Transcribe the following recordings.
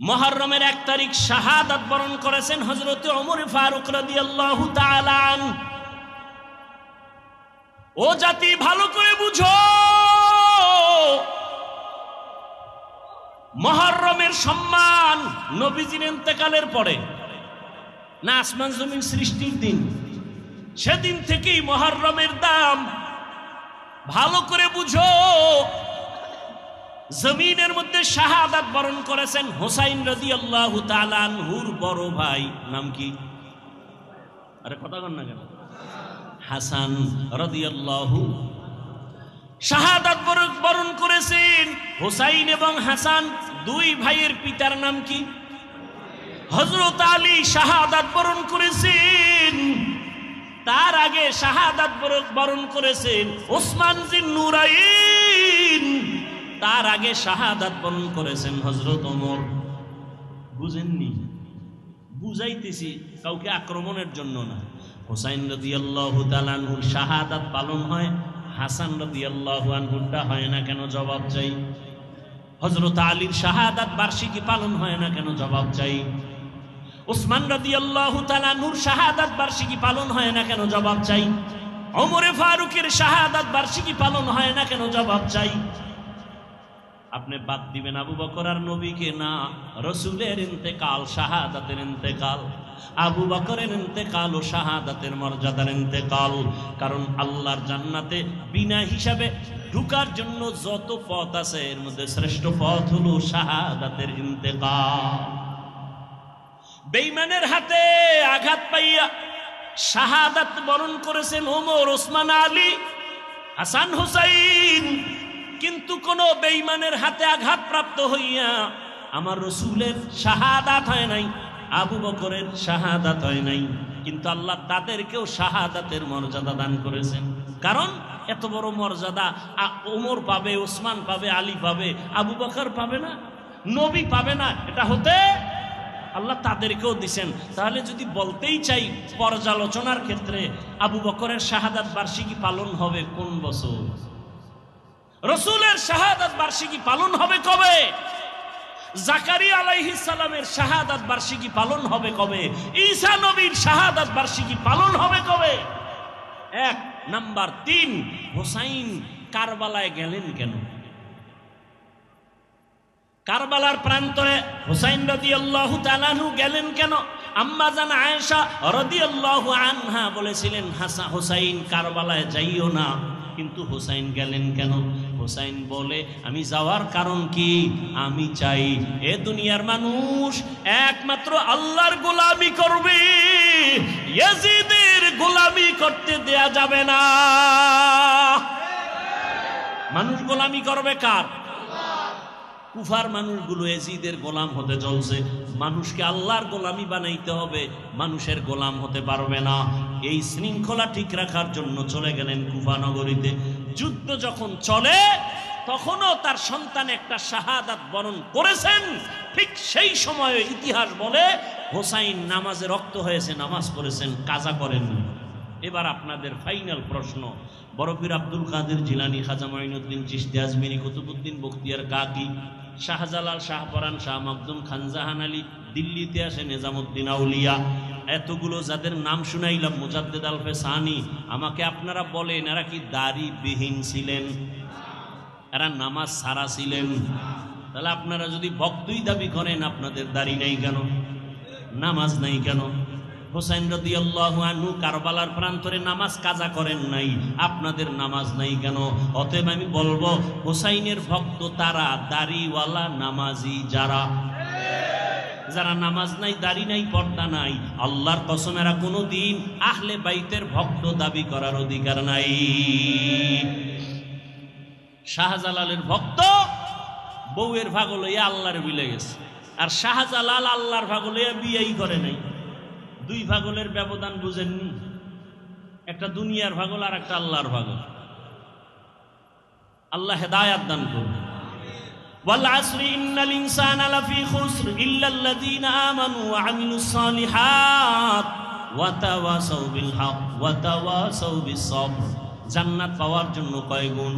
মুহররমের 1 তারিখ শাহাদাত বরণ করেছেন হযরত ওমর ফারুক রাদিয়াল্লাহু তাআলা আন। ও জাতি ভালো করে বুঝো, মুহররমের সম্মান নবীজির ইন্তেকালের পরে না, আসমান জমিন সৃষ্টির দিন, সেদিন থেকেই মুহররমের দাম। ভালো করে বুঝো, জমিনের মধ্যে শাহাদাত বরণ করেছেন হুসাইন রাদিয়াল্লাহু তাআলা আনহুর বড় ভাই, নাম কি? আরে কথা বল না কেন? হাসান রাদিয়াল্লাহু শাহাদাত বরণ করেছেন। হুসাইন এবং হাসান দুই ভাইয়ের পিতার নাম কি? হযরত আলী শাহাদাত বরণ করেছেন। তার আগে শাহাদাত বরণ করেছেন ওসমান জিন্নুরাইন। তার আগে শাহাদাত বরণ করেছেন হযরত ওমর। বুঝেননি? বুঝাইতেছি, কাউকে আক্রমণের জন্য না। হুসাইন রাদিয়াল্লাহু তাআলা আনহুর শাহাদাত পালন হয়, হাসান রাদিয়াল্লাহু আনহুরটা হয় না কেন? জবাব চাই। হযরত আলীর শাহাদাত বার্ষিকী পালন হয় না কেন? জবাব চাই। ওসমান রাদিয়াল্লাহু তাআলা আনহুর শাহাদাত বার্ষিকী পালন হয় না কেন? জবাব চাই। ওমর ফারুকের শাহাদাত বার্ষিকী পালন হয় না কেন? জবাব চাই। আপনি বাদ দিবেন আবু বকর আর নবীকে? না, রাসূলের ইন্তেকাল শাহাদাতের ইন্তেকাল, আবু বকরের ইন্তেকাল ও শাহাদাতের মর্যাদার ইন্তেকাল। কারণ আল্লাহর জান্নাতে বিনা হিসাবে ঢোকার জন্য যত পথ আছে এর মধ্যে শ্রেষ্ঠ পথ হলো শাহাদাতের ইন্তেকাল। বেঈমানের হাতে আঘাত পাইয়া শাহাদাত বরণ করেছেন ওমর, ওসমান, আলী, হাসান, হুসাইন। কিন্তু কোন বেঈমানের হাতে আঘাত প্রাপ্ত হইয়া আমার রাসূলের শাহাদাত হয় নাই, আবু বকরের শাহাদাত হয় নাই। কিন্তু আল্লাহ তাদেরকেও শাহাদাতের মর্যাদা দান করেছেন। কারণ এত বড় মর্যাদা ওমর পাবে, ওসমান পাবে, আলী পাবে, আবু বকর পাবে না, নবী পাবে না। এটা হতে আল্লাহ তাদেরকেও দিছেন। তাহলে যদি বলতেই চাই পর্যালোচনার ক্ষেত্রে, আবু বকরের শাহাদাত বার্ষিকী পালন হবে কোন বছর? রাসূলের শাহাদাত বার্ষিকী পালন হবে কবে? জাকারিয়া আলাইহিস সালামের শাহাদাত বার্ষিকী পালন হবে কবে? ঈসা নবীর শাহাদাত বার্ষিকী পালন হবে কবে? 1 নাম্বার। 3, হুসাইন কারবালায় গেলেন কেন? কারবালার প্রান্তরে হুসাইন রাদিয়াল্লাহু তাআলা আনহু গেলেন কেন? আম্মা জান আয়েশা রাদিয়াল্লাহু আনহা বলেছিলেন হুসাইন কারবালায় যাইও না, কিন্তু হুসাইন গেলেন কেন? হুসাইন বলে আমি যাওয়ার কারণ কি? আমি চাই এ দুনিয়ার মানুষ একমাত্র আল্লাহর গোলামি করবে, ইয়াজিদের গোলামি করতে দেয়া যাবে না। মানুষ গোলামি করবে কার? কুফার মানুষগুলো ইয়াজিদের গোলাম হতে চলছে। মানুষকে আল্লাহর গোলামি বানাইতে হবে, মানুষের গোলাম হতে পারবে না। এই শৃঙ্খলা ঠিক রাখার জন্য চলে গেলেন কুফা নগরীতে। যুদ্ধ যখন চলে তখনও তার সন্তান একটা শাহাদাত বরণ করেছেন। ঠিক সেই সময়ে ইতিহাস বলে হুসাইন নামাজে রক্ত হয়েছে, নামাজ পড়েছেন, কাজা করেননি। এবার আপনাদের ফাইনাল প্রশ্ন, বড় পীর আব্দুল কাদের জিলানী, খাজা মাইনুদ্দিন চিশতি আজমিরি, কুতুবউদ্দিন বখতিয়ার কাকি, শাহজালাল, শাহপরান, শাহ মাকদুম, খানজাহান আলী, দিল্লিতে আসে নিজামুদ্দিন আউলিয়া, এতগুলো যাদের নাম শুনাইলাম, মুজাদ্দেদ আলফে সানি, আমাকে আপনারা বলেন এরা কি দাড়িবিহীন ছিলেন? এরা নামাজ ছাড়া ছিলেন? তাহলে আপনারা যদি ভক্তই দাবি করেন, আপনাদের দাড়ি নাই কেন? নামাজ নাই কেন? হুসাইন রাদিয়াল্লাহু আনহু কারবালার প্রান্তরে নামাজ কাজা করেন নাই, আপনাদের নামাজ নাই কেন? অতএব আমি বলবো হুসাইনের ভক্ত তারা দাড়িওয়ালা নামাজি যারা, যারা নামাজ নাই, দাড়ি নাই, পর্দা নাই, আল্লাহর কসম এরা কোনোদিন আহলে বাইতের ভক্ত দাবি করার অধিকার নাই। শাহজালালের ভক্ত বউয়ের ভাগ লইয়া আল্লাহর বিলে গেছে, আর শাহজালাল আল্লাহর ভাগ লইয়া বিয়েই করে নাই। 2 ভাগলের ব্যবধান বুঝেননি? একটা দুনিয়ার ভাগল আর একটা আল্লাহর ভাগল। আল্লাহ হেদায়াত দান করুন। ওয়াল আসরি ইন্নাল ইনসানা লাফি খুসর ইল্লাল্লাযীনা আমানু ওয়া আমিলুস সালিহাত ওয়া তাওয়াসাউ বিল হক ওয়া তাওয়াসাউ বিস সবর। জান্নাত পাওয়ার জন্য কয় গুণ?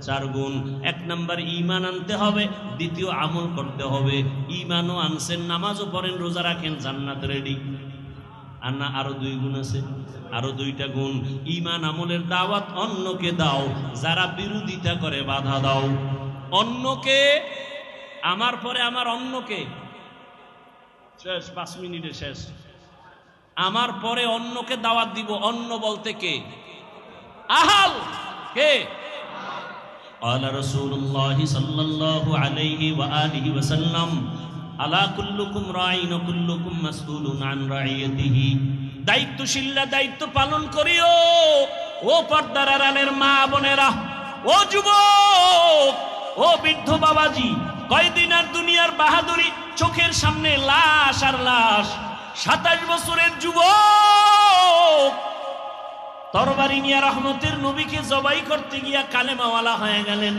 4 গুণ। 1 নাম্বার ঈমান আনতে হবে, দ্বিতীয় আমল করতে হবে। ঈমানও আনছেন, নামাজও পড়েন, রোজা রাখেন, জান্নাত রেডি। আর না আরো 2 গুণ আছে, আরো 2টা গুণ। ঈমান আমলের দাওয়াত অন্যকে দাও, যারা বিরোধিতা করে বাধা দাও। অন্যকে, আমার পরে আমার অন্যকে, শেষ 5 মিনিটে শেষ। আমার পরে অন্যকে দাওয়াত দিব। অন্য বলতে কে? আহাল কে? قال رسول الله صلى الله عليه وآله وسلم আলা কুল্লুকুম রাঈন ওয়া কুল্লুকুম মাসউলুন আন রাইয়াতিহি। দায়িত্বশীলরা দায়িত্ব পালন করিও। ও পর্দার আড়ালের মা বোনেরা, ও যুবক, ও বৃদ্ধ বাবাজি, কয়দিন আর দুনিয়ার বাহাদুরি, চোখের সামনে লাশ আর লাশ। 27 বছরের যুবক তরবারি নিয়ে রহমতের নবীকে জবাই করতে গিয়া কালেমাওয়ালা হয়ে গেলেন।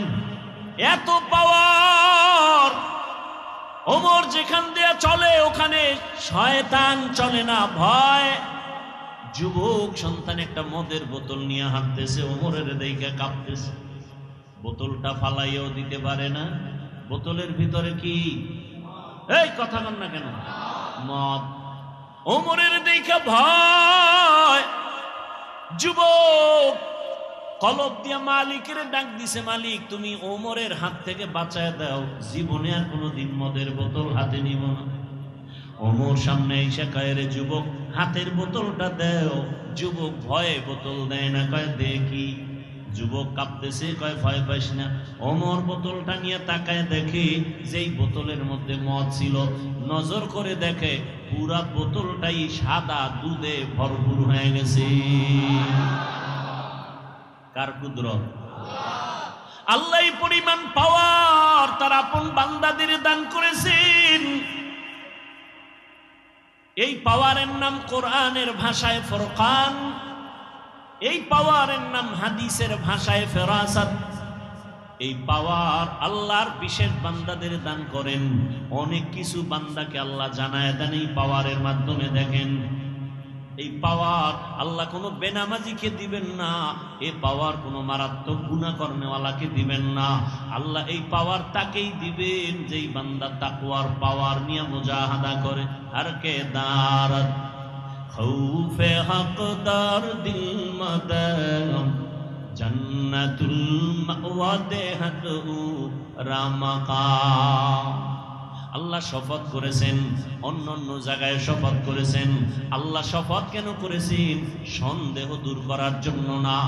এত পাওয়ার! ওমর যেখান দিয়ে চলে ওখানে শয়তান চলে না, ভয়। যুবক সন্তান একটা মদের বোতল নিয়ে হাঁটতেছে, ওমরের দিকে কাঁপতেছে। বোতলটা ফালাইয়াও দিতে পারে না। বোতলের ভিতরে কি? এই কথা বল না কেন? মদ। ওমরের দিকে ভয়। যুবক কলব দিয়া মালিকের ডাক দিছে, মালিক তুমি ওমরের হাত থেকে বাঁচায় দাও, জীবনে আর কোনোদিন মদের বোতল হাতে নিব না। ওমর সামনে এসে কয়, রে যুবক, হাতের বোতলটা দাও। যুবক ভয়ে বোতল দেয় না, কয় দেখি। যুবক কাঁপতেছে, কয় ভয় পাইস না। ওমর বোতলটা নিয়ে তাকায়, দেখে যেই বোতলের মধ্যে মদ ছিল, নজর করে দেখে পুরা বোতলটাই সাদা দুধে ভরপুর হয়ে গেছে। কার কুদরত? আল্লাহ পরিমাণ পাওয়ার তার আপন বান্দাদের দান করেছেন। এই পাওয়ারের নাম কোরআনের ভাষায় ফুরকান, এই পাওয়ারের নাম হাদিসের ভাষায় ফেরাসাত। এই পাওয়ার আল্লাহর বিশেষ বান্দাদের দান করেন। অনেক কিছু বান্দাকে আল্লাহ জানায় দেন এই পাওয়ারের মাধ্যমে। দেখেন, এই পাওয়ার আল্লাহ কোনো বেনামাজিকে দিবেন না, এই পাওয়ার কোনো মারাত্মক গুনাহ করনেওয়ালাকে দিবেন না। আল্লাহ এই পাওয়ার তাকেই দিবেন যেই বান্দা তাকওয়ার পাওয়ার নিয়ে মুজাহাদা করে। আর কে দারত খৌফে হকদার দিল মদম জান্নাতুল মাওয়া দেহতু রামাকাম। আল্লাহ শপথ করেছেন, অন্য অন্য জায়গায় শপথ করেছেন। আল্লাহ শপথ কেন করেছেন? সন্দেহ দূর করার জন্য না,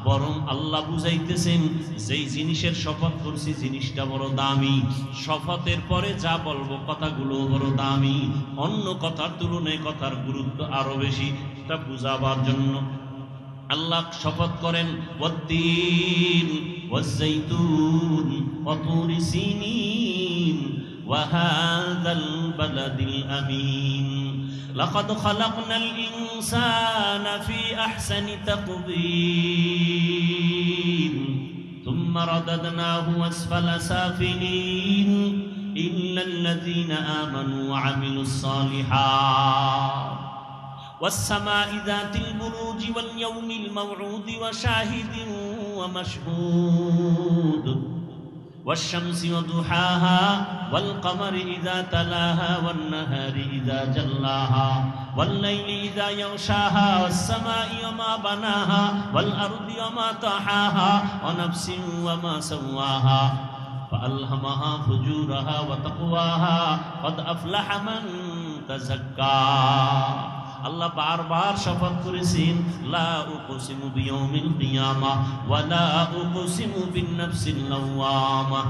বরং আল্লাহ বুঝাইতেছেন যেই জিনিসের শপথ করছি জিনিসটা বড় দামি। শপথের পরে যা বলবো কথাগুলো বড় দামি, অন্য কথার তুলনায় কথার গুরুত্ব আরো বেশি। এটা বুঝাবার জন্য আল্লাহ শপথ করেন, ওয়াত্তিন ওয়াজ্জাইতুন ওয়া তুরি সিনিন وهذا البلد الأمين لقد خلقنا الإنسان في أحسن تقويم ثم رددناه أسفل سافلين إلا الذين آمنوا وعملوا الصالحات والسماء ذات البروج واليوم الموعود وشاهد ومشهود والشمس وضحاها والقمر إذا تلاها والنهار إذا جلاها والليل إذا يغشاها والسماء وما بناها والأرض وما طحاها ونفس وما سواها فألهمها فجورها وتقواها قد أفلح من تزكى। আল্লাহ বারবার শপথ করেছেন, লা উকসিমু বিয়াউমিল কিয়ামা ওয়া লা উকসিমু বিন-নাফসিল লাওয়ামা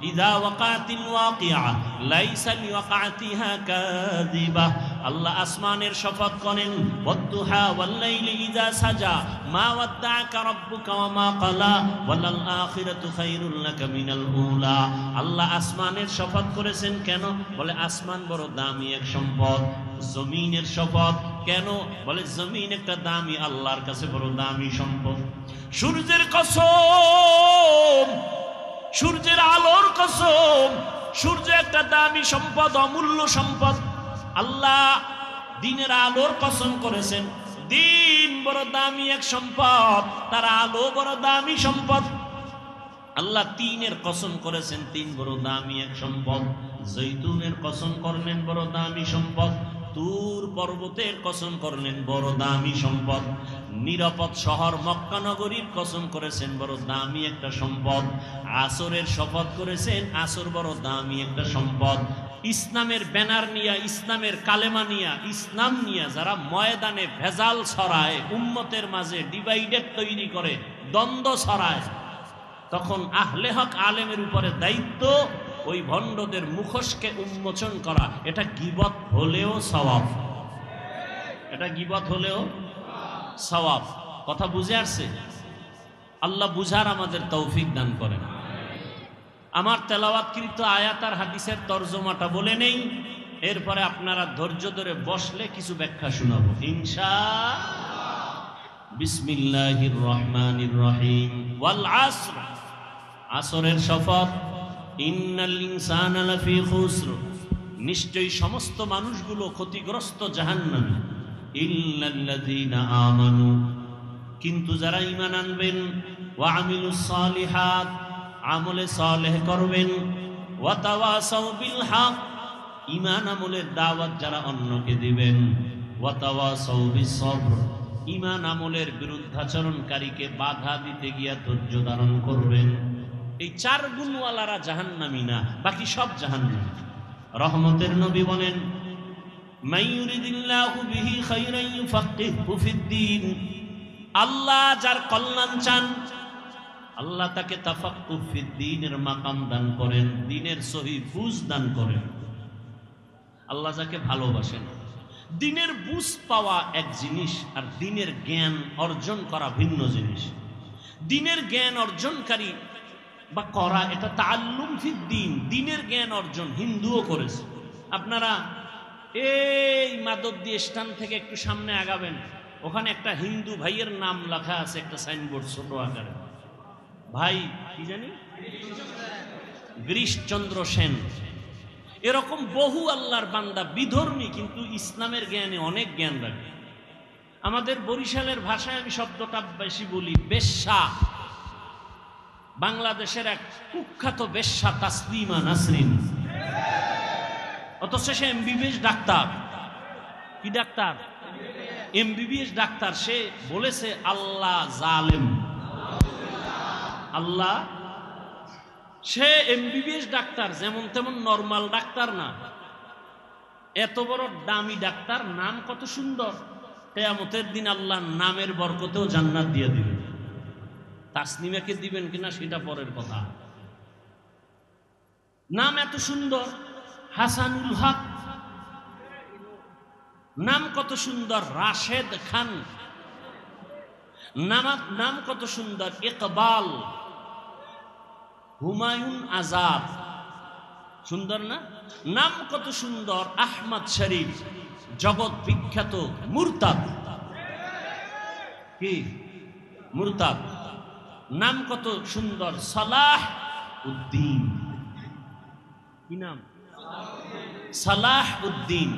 ইযা ওয়াকাতিল ওয়াকিআ লাইসা লিওয়াকাতিহা কাযিবা। আল্লাহ আসমানের শপথ করেন, ওয়াদ-দুহা ওয়াল-লাইলি ইযা সাজা মা ওয়াদ্দাআকা রাব্বুকা ওয়া মা ক্বালা ওয়ালাল আখিরাতু খায়রুল লাকা মিনাল উলা। আল্লাহ আসমানের শপথ করেছেন কেন? বলে আসমান বড় দামি এক সম্পদ। জমিনের শপথ কেন? বলে জমিন একটা দামি, আল্লাহর কাছে বড় দামি সম্পদ। সূর্যের কসম, সূর্যের আলোর কসম, সূর্য একটা দামি সম্পদ, অমূল্য সম্পদ। আল্লাহ দিনের আলোর কসম করেছেন, দিন বড় দামি এক সম্পদ, তার আলো বড় দামি সম্পদ। আল্লাহ তিনের কসম করেছেন, তিন বড় দামি এক সম্পদ। জৈতুনের কসম করলেন বড় দামি সম্পদ, তুর পর্বতের কসম করলেন বড় দামি সম্পদ, নিরাপদ শহর মক্কা নগরীর কসম করেছেন বড় দামি একটা সম্পদ, আসরের শপথ করেছেন, আসর বড় দামি একটা সম্পদ। ইসলামের ব্যানার নিয়া, ইসলামের কালেমা নিয়া, ইসলাম নিয়া যারা ময়দানে ভেজাল ছড়ায়, উম্মতের মাঝে ডিভাইডেড তৈরি করে, দ্বন্দ্ব ছড়ায়, তখন আহলে হক আলেমের উপরে দায়িত্ব ওই ভণ্ডদের মুখোশকে উন্মোচন করা। এটা গীবত হলেও সওয়াব, এটা গীবত হলেও সওয়াব। কথা বুঝে আসছে? আল্লাহ বুঝার আমাদের তৌফিক দান করেন। আমার তেলাওয়াতকৃত আয়াত আর হাদিসের তরজমাটা বলে নেই, এরপরে আপনারা ধৈর্য ধরে বসলে কিছু ব্যাখ্যা শোনাবো ইনশাআল্লাহ। বিসমিল্লাহির রহমানির রহিম। ওয়াল আসর, আসরের শপথ। ইন্নাল ইনসানা লাফি খুসর, নিশ্চয়ই সমস্ত মানুষগুলো ক্ষতিগ্রস্ত জাহান্নামে। ইল্লাল্লাযীনা আমানু, কিন্তু যারা ঈমান আনবেন, ওয়া আমিলুস সালিহাত, আমলে সালেহ করবেন, ওয়া তাওয়াসাউ বিল হক, ঈমান আমলের দাওয়াত যারা অন্যকে দিবেন, ওয়া তাওয়াসাউ বিস সবর, ঈমান আমলের বিরুদ্ধাচরণকারীকে বাধা দিতে গিয়া ধৈর্য ধারণ করবেন। এই চার গুণওয়ালারা জাহান্নামী না, বাকি সব জাহান্নামী। রহমতের নবী বলেন, মাইয়ুরিদিল্লাহু বিহি খাইরান ইউফাক্কিহু ফিদ্দীন, আল্লাহ যার কল্যাণ চান, আল্লাহ তাকে তাফাক্কুহ ফিদ্দীনের মাকাম দান করেন, দ্বীনের সহি বুঝ দান করেন। আল্লাহ যাকে ভালোবাসেন। দ্বীনের বুঝ পাওয়া এক জিনিস, আর দ্বীনের জ্ঞান অর্জন করা ভিন্ন জিনিস। দ্বীনের জ্ঞান অর্জনকারী বা করা, এটা তাআল্লুম ফিদ্দীন, দ্বীনের জ্ঞান অর্জন হিন্দুও করেছে। আপনারা এই মাদবদী স্ট্যান্ড থেকে একটু সামনে আগাবেন, ওখানে একটা হিন্দু ভাইয়ের নাম লেখা আছে, একটা সাইনবোর্ড ছোট আকারে। ভাই কি জানি, গিরিশচন্দ্র সেন। এরকম বহু আল্লাহর বান্দা বিধর্মী, কিন্তু ইসলামের জ্ঞানে অনেক জ্ঞান রাখে। আমাদের বরিশালের ভাষায় আমি শব্দটা বেশি বলি, বেশ্যা। বাংলাদেশের এক কুখ্যাত বেশ্যা তাসলিমা নাসরিন, অথচ সে এমবিবিএস ডাক্তার। কি ডাক্তার? MBBS doctor. সে বলেছে আল্লাহ জালেম, আল্লাহ। সে এমবিবিএস ডাক্তার, যেমন তেমন নরমাল ডাক্তার না, এত বড় দামি ডাক্তার। নাম কত সুন্দর, কিয়ামতের দিন আল্লাহ নামের বরকতেও জান্নাত দিয়ে দিবেন। তাসনিমাকে দিবেন কিনা সেটা পরের কথা। নাম এত সুন্দর, হাসানুল হক, নাম কত সুন্দর। রাশেদ খান, নাম কত সুন্দর। ইকবাল, হুমায়ুন আজাদ, সুন্দর না? নাম কত সুন্দর। আহমদ শরীফ, জগৎ বিখ্যাত মুরতাদ। কি মুরতাদ? নাম কত সুন্দর। সালাহ উদ্দিন, কি নাম? সালাহ উদ্দিন।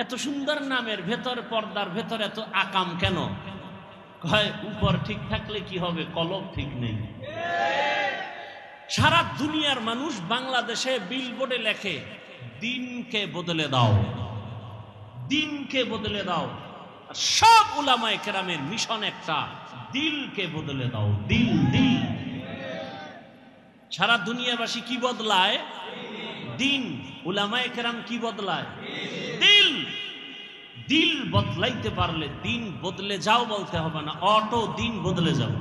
এত সুন্দর নামের ভেতর, পর্দার ভেতর এত আকাম কেন? কয় উপর ঠিক থাকলে কি হবে, কলব ঠিক নেই। সারা দুনিয়ার মানুষ বাংলাদেশে বিলবোর্ডে লেখে, দিনকে বদলে দাও, দিনকে বদলে দাও। আর সব উলামায়ে কেরামের মিশন একটা, দিলকে বদলে দাও। দিল, দিল। সারা দুনিয়াবাসী কি বদলায়? দিন। উলামায়ে কেরাম কি বদলায়? দিল। দিল বদলাইতে পারলে দিন বদলে যাও বলতে হবে না, অটো দিন বদলে যাও।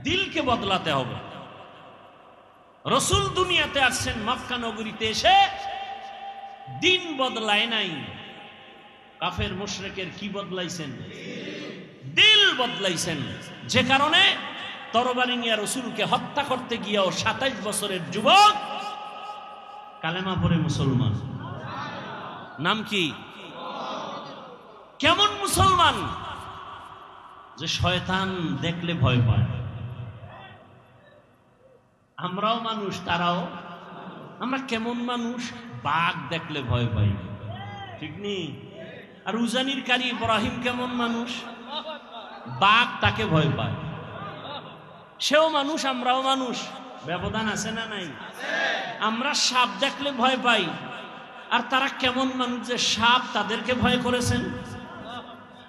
দিলকে বদলাতে হবে। রসুল দুনিয়াতে আসছেন, মক্কা নগরীতে এসে দিন বদলায় নাই। কাফের মুশরিকের কি বদলাইছেন? দিল বদলাইছেন। যে কারণে তরবারি নিয়ে রসুলকে হত্যা করতে গিয়েও 27 বছরের যুবক কালেমা পড়ে মুসলমান। নাম কি? কেমন মুসলমান? যে শয়তান দেখলে ভয় পায়। আমরাও মানুষ, তারাও। আমরা কেমন মানুষ? বাঘ দেখলে ভয় পাই, ঠিক নেই? আর উজানির কারি ইব্রাহিম কেমন মানুষ? বাঘ তাকে ভয় পায়, সেও মানুষ, আমরাও মানুষ, ব্যবধান আছে না নাই? আমরা সাপ দেখলে ভয় পাই, আর তারা কেমন মানুষ যে সাপ তাদেরকে ভয় করেছেন।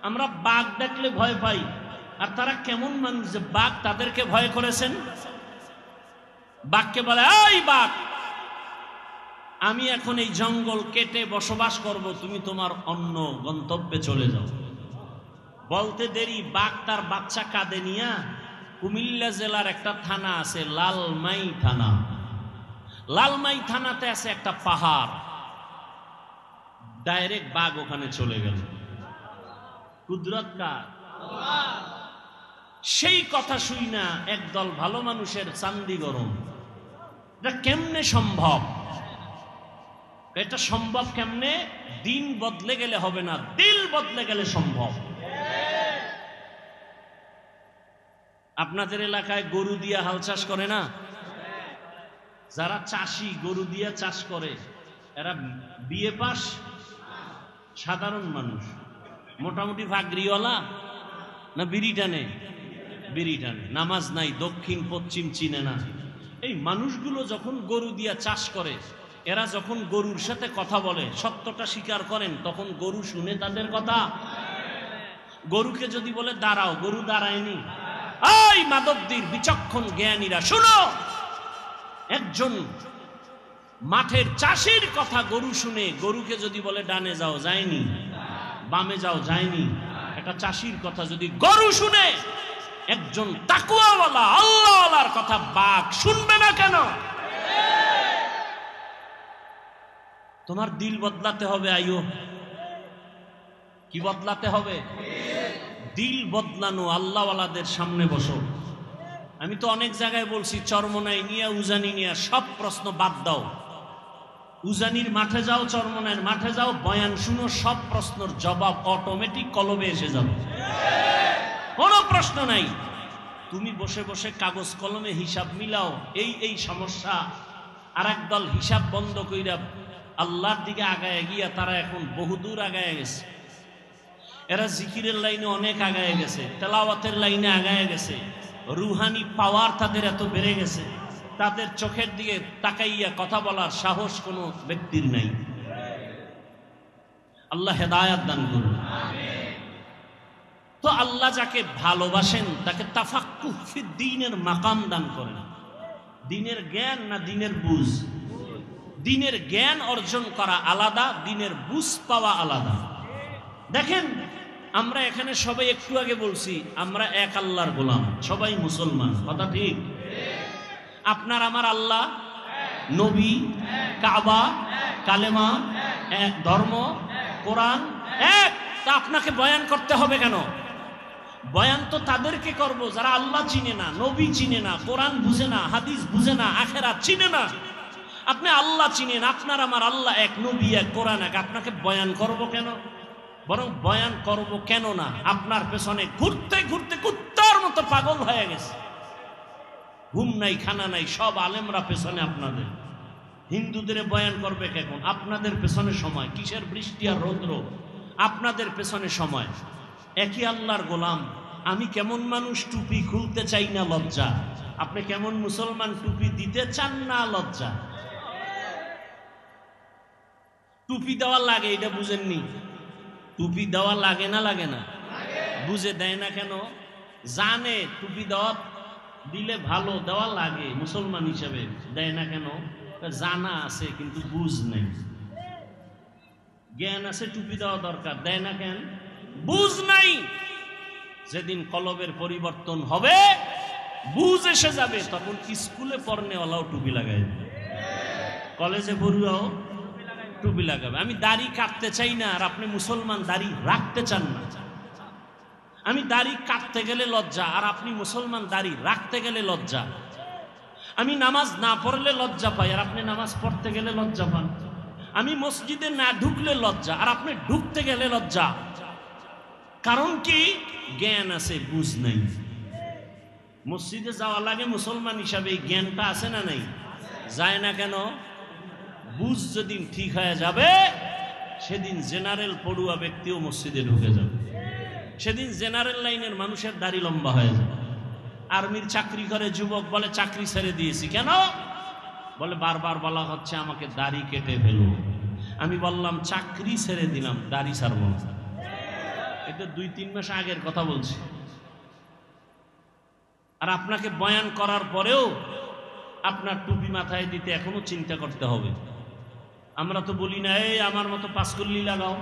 আমরা বাঘ দেখলে ভয় পাই, আর তারা কেমন মানুষ যে বাঘ তাদেরকে ভয় করেছেন। বাঘকে বলে, এই বাঘ, আমি এখন এই জঙ্গল কেটে বসবাস করব, তুমি তোমার অন্য গন্তব্যে চলে যাও। বলতে দেরি, বাঘ তার বাচ্চা কাঁধে নিয়া কুমিল্লা জেলার একটা থানা আছে লালমাই থানা, লালমাই থানাতে আছে একটা পাহাড়, ডাইরেক্ট বাঘ ওখানে চলে গেল। কুদরত কার? সেই কথা শুই না একদল ভালো মানুষের চান্দি গরম। এটা কেমনে সম্ভব? এটা সম্ভব কেমনে? দিন বদলে গেলে হবে না, দিল বদলে গেলে সম্ভব। আপনাদের এলাকায় গরু দিয়া হাল চাষ করে না? যারা চাষি গরু দিয়া চাষ করে এরা বিএ পাস, সাধারণ মানুষ, মোটামুটি ভাগরিওয়ালা না বিড়ি টানে? বিড়ি টানে, নামাজ নাই, দক্ষিণ পশ্চিম চিনে না। এই মানুষগুলো যখন গরু দিয়া চাষ করে, এরা যখন গরুর সাথে কথা বলে, সত্যটা স্বীকার করেন, তখন গরু শুনে তাদের কথা। গরুকে যদি বলে দাঁড়াও, গরু দাঁড়ায়নি। এই মাদকদের বিচক্ষণ জ্ঞানীরা শুনো, একজন মাঠের চাষির কথা গরু শুনে, গরুকে যদি বলে ডানে যাও, যায়নি, বামে যাও, যায়নি। একটা চাষির কথা যদি গরু শুনে, একজন তাকওয়াওয়ালা আল্লাহওয়ালার কথা বাঘ শুনবে না কেন? তোমার দিল বদলাতে হবে। আইও, কি বদলাতে হবে? দিল বদলানো। আল্লাহওয়ালাদের সামনে বসো। আমি তো অনেক জায়গায় বলছি, চরমনাই নিয়ে, উজানি নিয়ে সব প্রশ্ন বাদ দাও। উজানির মাঠে যাও, চরমনাইয়ের মাঠে যাও, বয়ান শুনো, সব প্রশ্নের জবাব অটোমেটিক কলবে এসে যাবে, কোনো প্রশ্ন নাই। তুমি বসে বসে কাগজ কলমে হিসাব মিলাও, এই সমস্যা। আর একদল হিসাব বন্ধ কইরা আল্লাহর দিকে আগায় গিয়া তারা এখন বহুদূর আগায় গেছে। এরা জিকিরের লাইনে অনেক আগায় গেছে, তেলাওয়াতের লাইনে আগায় গেছে, রুহানি পাওয়ার তাদের এত বেড়ে গেছে, তাদের চোখের দিকে তাকাইয়া কথা বলার সাহস কোনো ব্যক্তির নাই। আল্লাহ হেদায়াত দান করুন। তো আল্লাহ যাকে ভালোবাসেন তাকে তাফাক্কুহ ফিদ দ্বীনের মাকাম দান করেন। দ্বীনের জ্ঞান না দ্বীনের বুঝ? দ্বীনের জ্ঞান অর্জন করা আলাদা, দ্বীনের বুঝ পাওয়া আলাদা। দেখেন, আমরা এখানে সবাই একটু আগে বলছি আমরা এক আল্লাহর গোলাম, সবাই মুসলমান, কথা ঠিক? আপনার আমার আল্লাহ, নবী, কাবা, কালেমা, এক ধর্ম, কোরআন এক। তা আপনাকে বয়ান করতে হবে কেন? বয়ান তো তাদেরকে করব যারা আল্লাহ চিনে না, নবী চিনে না, কোরআন বুঝে না, হাদিস বুঝে না, আখেরাত চিনে না। আপনি আল্লাহ চিনেন, আপনার আমার আল্লাহ এক, নবী এক, কোরআন এক, আপনাকে বয়ান করব কেন? বরং বয়ান করব কেন না, আপনার পেছনে ঘুরতে ঘুরতে কুত্তার মতো পাগল হয়ে গেছে, ঘুম নাই, খানা নাই, সব আলেমরা পেছনে আপনাদের। হিন্দুদের বয়ান করবে কেন? আপনাদের পেছনে সময়, কিসের বৃষ্টি আর রৌদ্র, আপনাদের পেছনে সময়। একই আল্লাহর গোলাম। আমি কেমন মানুষ, টুপি খুলতে চাই না, লজ্জা। আপনি কেমন মুসলমান, টুপি দিতে চান না, লজ্জা। টুপি দেওয়া লাগে, এটা বুঝেননি? টুপি দেওয়া লাগে না, লাগে না? বুঝে দেয় না কেন? জানে টুপি দেওয়া দিলে ভালো, দেওয়া লাগে, মুসলমান হিসেবে দেয় না কেন? জানা আছে কিন্তু বুঝ নেই। জ্ঞান আছে, টুপি দেওয়া দরকার, দেয় না কেন? বুঝ নাই। যেদিন কলবের পরিবর্তন হবে, বুঝ এসে যাবে, তখন স্কুলে পড়নেওয়ালাও টুপি লাগায়, কলেজে পড়ুয়াও টুপি লাগাবে। আমি দাড়ি কাটতে চাই না, আর আপনি মুসলমান দাড়ি রাখতে চান না। আমি দাড়ি কাটতে গেলে লজ্জা, আর আপনি মুসলমান দাড়ি রাখতে গেলে লজ্জা। আমি নামাজ না পড়লে লজ্জা পাই, আর আপনি নামাজ পড়তে গেলে লজ্জা পান। আমি মসজিদে না ঢুকলে লজ্জা, আর আপনি ঢুকতে গেলে লজ্জা। কারণ কি? জ্ঞান আছে, বুঝ নাই। মসজিদে যাওয়া লাগে মুসলমান হিসাবে, জ্ঞানটা আছে না নাই? যায় না কেন? বুঝ যেদিন ঠিক হয়ে যাবে, সেদিন জেনারেল পড়ুয়া ব্যক্তিও মসজিদে ঢুকে যাবে। সেদিন জেনারেল লাইনের মানুষের দাড়ি লম্বা হয়ে যাবে। আর্মির চাকরি করে যুবক, বলে চাকরি ছেড়ে দিয়েছি। কেন? বলে বারবার বলা হচ্ছে আমাকে দাড়ি কেটে ফেলো। আমি বললাম চাকরি ছেড়ে দিলাম, দাড়ি ছাড়বো না। এটা 2-3 মাস আগের কথা বলছি। আর আপনাকে বয়ান করার পরেও আপনার টুপি মাথায় দিতে এখনো চিন্তা করতে হবে। আমরা তো বলি না এই আমার মতো পাঁচকল্লি লাগাও,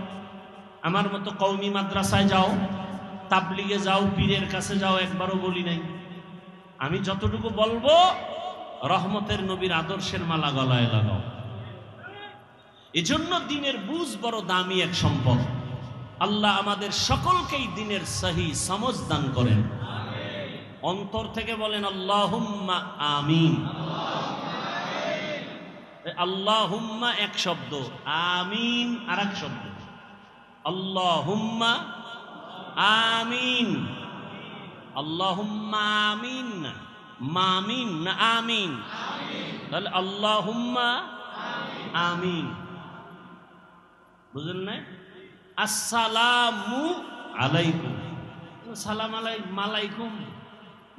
আমার মতো কওমি মাদ্রাসায় যাও, তাবলিগে যাও, পীরের কাছে যাও, একবারও বলি নাই। আমি যতটুকু বলবো রহমতের নবীর আদর্শের মালা গলায় লাগাও। এজন্য দিনের বুঝ বড় দামি এক সম্পদ। আল্লাহ আমাদের সকলকেই দিনের সহি সমঝ দান করেন। অন্তর থেকে বলেন আল্লাহুম্মা আমিন। আল্লাহুম্মা এক শব্দ, আমিন আর এক শব্দ। আল্লাহুম্মা আমিন, আল্লাহুম্মা আমিন না মামিন না আমিন। তাহলে আল্লাহুম্মা আমিন, বুঝলেন না? আসসালামু আলাইকুম, সালাম আলাইকুম,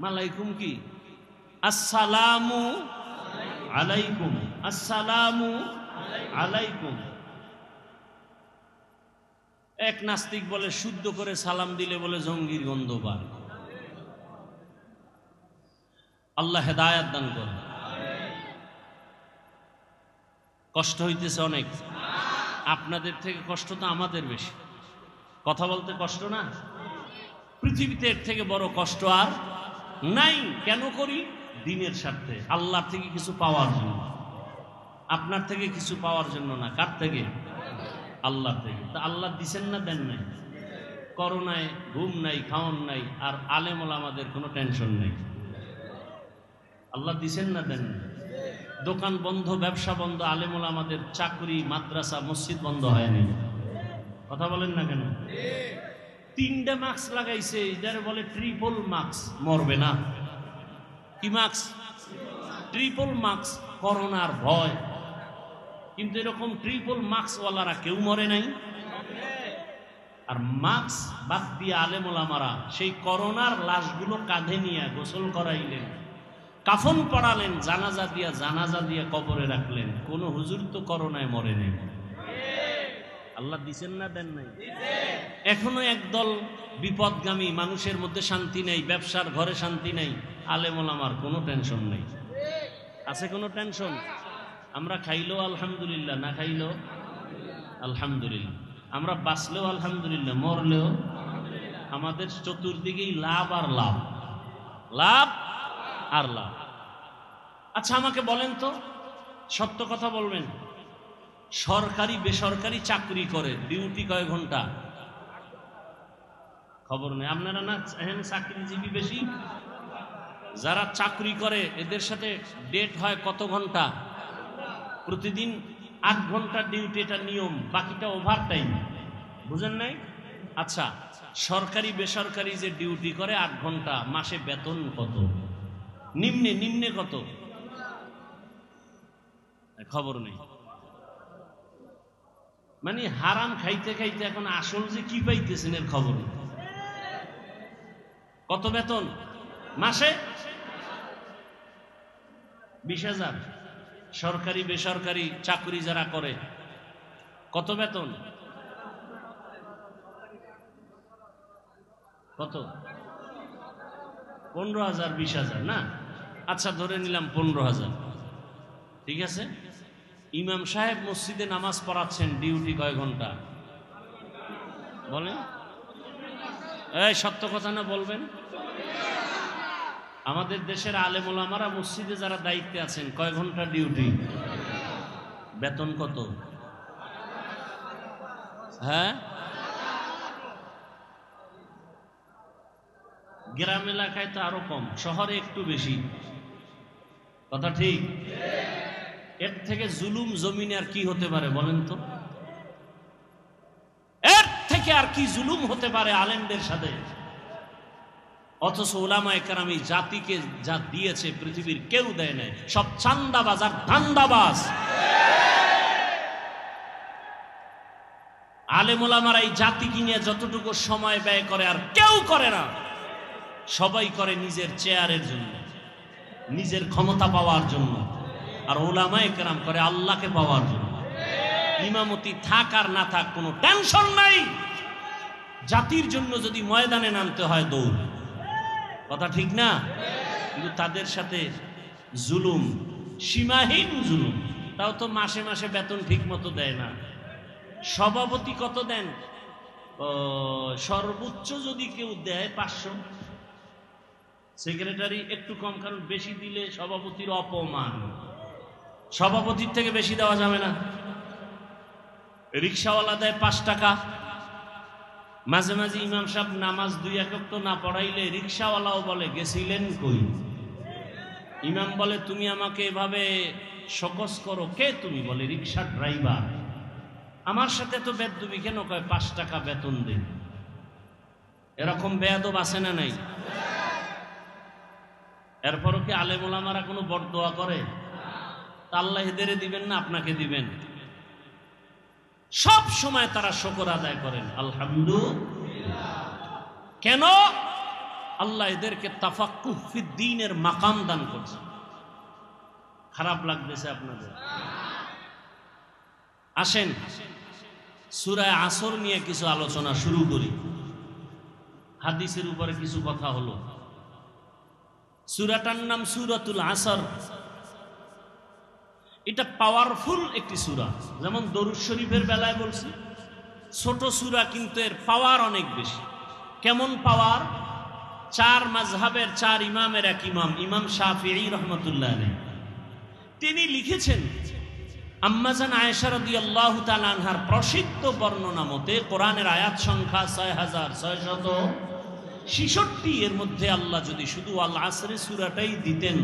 মালাইকুম কি? আসসালামু আলাইকুম, আসসালামু আলাইকুম। এক নাস্তিক বলে শুদ্ধ করে সালাম দিলে বলে জঙ্গির গন্ধ পায়। আল্লাহ হেদায়াত দান করে। কষ্ট হইতেছে অনেক, আপনাদের থেকে কষ্ট তো আমাদের বেশি। কথা বলতে কষ্ট না? পৃথিবীতে এর থেকে বড় কষ্ট আর নাই। কেন করি? দিনের স্বার্থে, আল্লাহর থেকে কিছু পাওয়ার জন্য। আপনার থেকে কিছু পাওয়ার জন্য না। কার থেকে? আল্লাহ থেকে। তা আল্লাহ দিছেন না দেন নাই? করোনায় ঘুম নাই, খাওয়ান নাই, আর আলেম ওলামাদের কোনো টেনশন নেই। আল্লাহ দিছেন না দেন নাই? দোকান বন্ধ, ব্যবসা বন্ধ, আলেম ওলামাদের চাকরি, মাদ্রাসা, মসজিদ বন্ধ হয়নি। কথা বলেন না কেন? 3টে মাস্ক লাগাইছে, যারা বলে ট্রিপল মাস্ক। মরবে না। কি মাস্ক? Triple mask. করোনার ভয়, কিন্তু এরকম ট্রিপল মাস্কওয়ালারা কেউ মরে নাই। আর মাস্ক বাদ দিয়ে আলেম ওলামারা সেই করোনার লাশগুলো কাঁধে নিয়ে গোসল করাইলেন, কাফন পড়ালেন, জানাজা দিয়ে কবরে রাখলেন। কোন হুজুর তো করোনায় মরে নেই। আল্লাহ দিছেন না দেন নাই? এখনো একদল বিপদগামী মানুষের মধ্যে শান্তি নেই, ব্যবসার ঘরে শান্তি নেই। আলেম ওলামার কোনো টেনশন নেই। আছে কোনো টেনশন? আমরা খাইলেও আলহামদুলিল্লাহ, না খাইলেও আলহামদুলিল্লাহ। আমরা বাঁচলেও আলহামদুলিল্লাহ, মরলেও। আমাদের চতুর্দিকেই লাভ আর লাভ, লাভ আর লাভ। আচ্ছা আমাকে বলেন তো, সত্য কথা বলবেন, সরকারি বেসরকারি চাকরি করে ডিউটি কয় ঘন্টা? খবর নেই। আপনারা না এখানে চাকরিজীবী বেশি, যারা চাকরি করে এদের সাথে ডেট হয় কত ঘন্টা? প্রতিদিন 8 ঘন্টা ডিউটি, এটা নিয়ম, বাকিটা ওভার টাইম। বুঝেন নাই? আচ্ছা, সরকারি বেসরকারি যে ডিউটি করে 8 ঘন্টা, মাসে বেতন কত? নিম্নে কত? খবর নেই। মানে হারাম খাইতে খাইতে এখন আসল যে কি পাইতেছেন এর খবর নেই। কত বেতন মাসে? 20,000। সরকারি বেসরকারি চাকরি যারা করে কত বেতন? কত? 15,000, 20,000 না? আচ্ছা ধরে নিলাম 15,000। ঠিক আছে। ইমাম সাহেব মসজিদে নামাজ পড়াচ্ছেন, ডিউটি কয় ঘন্টা বলেন? এই সত্য কথা না বলবেন? আমাদের দেশের আলেম ওলামারা মসজিদে যারা দায়িত্বে আছেন কয় ঘন্টা ডিউটি? বেতন কত? হ্যাঁ, গ্রাম এলাকায় তো আরো কম, শহরে একটু বেশি। কথা ঠিক? এর থেকে জুলুম জমিনে আর কি হতে পারে বলেন তো? এর থেকে আর কি জুলুম হতে পারে আলেমদের সাথে? অথচ উলামায়ে কেরাম এই জাতিকে যা দিয়েছে পৃথিবীর কেউ দেয় নাই। সব চান্দাবাজ আর ধান্দাবাজ। আলেম ওলামারা এই জাতিকে নিয়ে যতটুকু সময় ব্যয় করে আর কেউ করে না। সবাই করে নিজের চেয়ারের জন্য, নিজের ক্ষমতা পাওয়ার জন্য, আর উলামায়ে কেরাম করে আল্লাহকে পাওয়ার জন্য। ইমামতি থাক আর না থাক কোনো টেনশন নাই, জাতির জন্য যদি ময়দানে নামতে হয় দৌড়। কথা ঠিক না? কিন্তু তাদের সাথে জুলুম, সীমাহীন জুলুম। তাও তো মাসে মাসে বেতন ঠিক মতো দেয় না। সভাপতি কত দেন? সর্বোচ্চ যদি কেউ দেয় 500, সেক্রেটারি একটু কম, কারণ বেশি দিলে সভাপতির অপমান। সভাপতির থেকে বেশি দেওয়া যাবে না। রিক্সাওয়ালা দেয় 5 টাকা। মাঝে মাঝে ইমাম সাহেব নামাজ 2 ওয়াক্ত না পড়াইলে রিক্সাওয়ালাও বলে গেছিলেন কই? ইমাম বলে তুমি আমাকে এভাবে শোকস করো কে তুমি? বলে রিক্সা ড্রাইভার। আমার সাথে তো বেদবি কেন? কয় 5 টাকা বেতন দেন। এরকম বেয়াদব আছে না নাই? এরপরও কি আলেম ওলামারা কোনো বরদোয়া করে? আল্লাহ এদের দিবেন না আপনাকে দিবেন? সব সময় তারা শুকর আদায় করেন আলহামদুলিল্লাহ। কেন? আল্লাহ এদেরকে তাফাক্কুহ ফিদ্দীনের মাকাম দান করছে। খারাপ লাগতেছে আপনাদের? আসেন সূরা আসর নিয়ে কিছু আলোচনা শুরু করি। হাদিসের উপরে কিছু কথা হলো। সূরাটার নাম সূরাতুল আসর। এটা পাওয়ারফুল একটি সূরা। যেমন দরুদ শরীফের বেলায় বলছি ছোট সূরা, কিন্তু এর পাওয়ার অনেক বেশি। কেমন পাওয়ার? 4 মাযহাবের 4 ইমামের এক ইমাম, ইমাম শাফিঈ রাহমাতুল্লাহ আলাইহি, তিনি লিখেছেন আম্মাজান আয়েশা রাদিয়াল্লাহু তাআলা আনহার প্রসিদ্ধ বর্ণনা মতে কোরআনের আয়াত সংখ্যা 6666। এর মধ্যে আল্লাহ যদি শুধু আল আসরে সূরাটাই দিতেন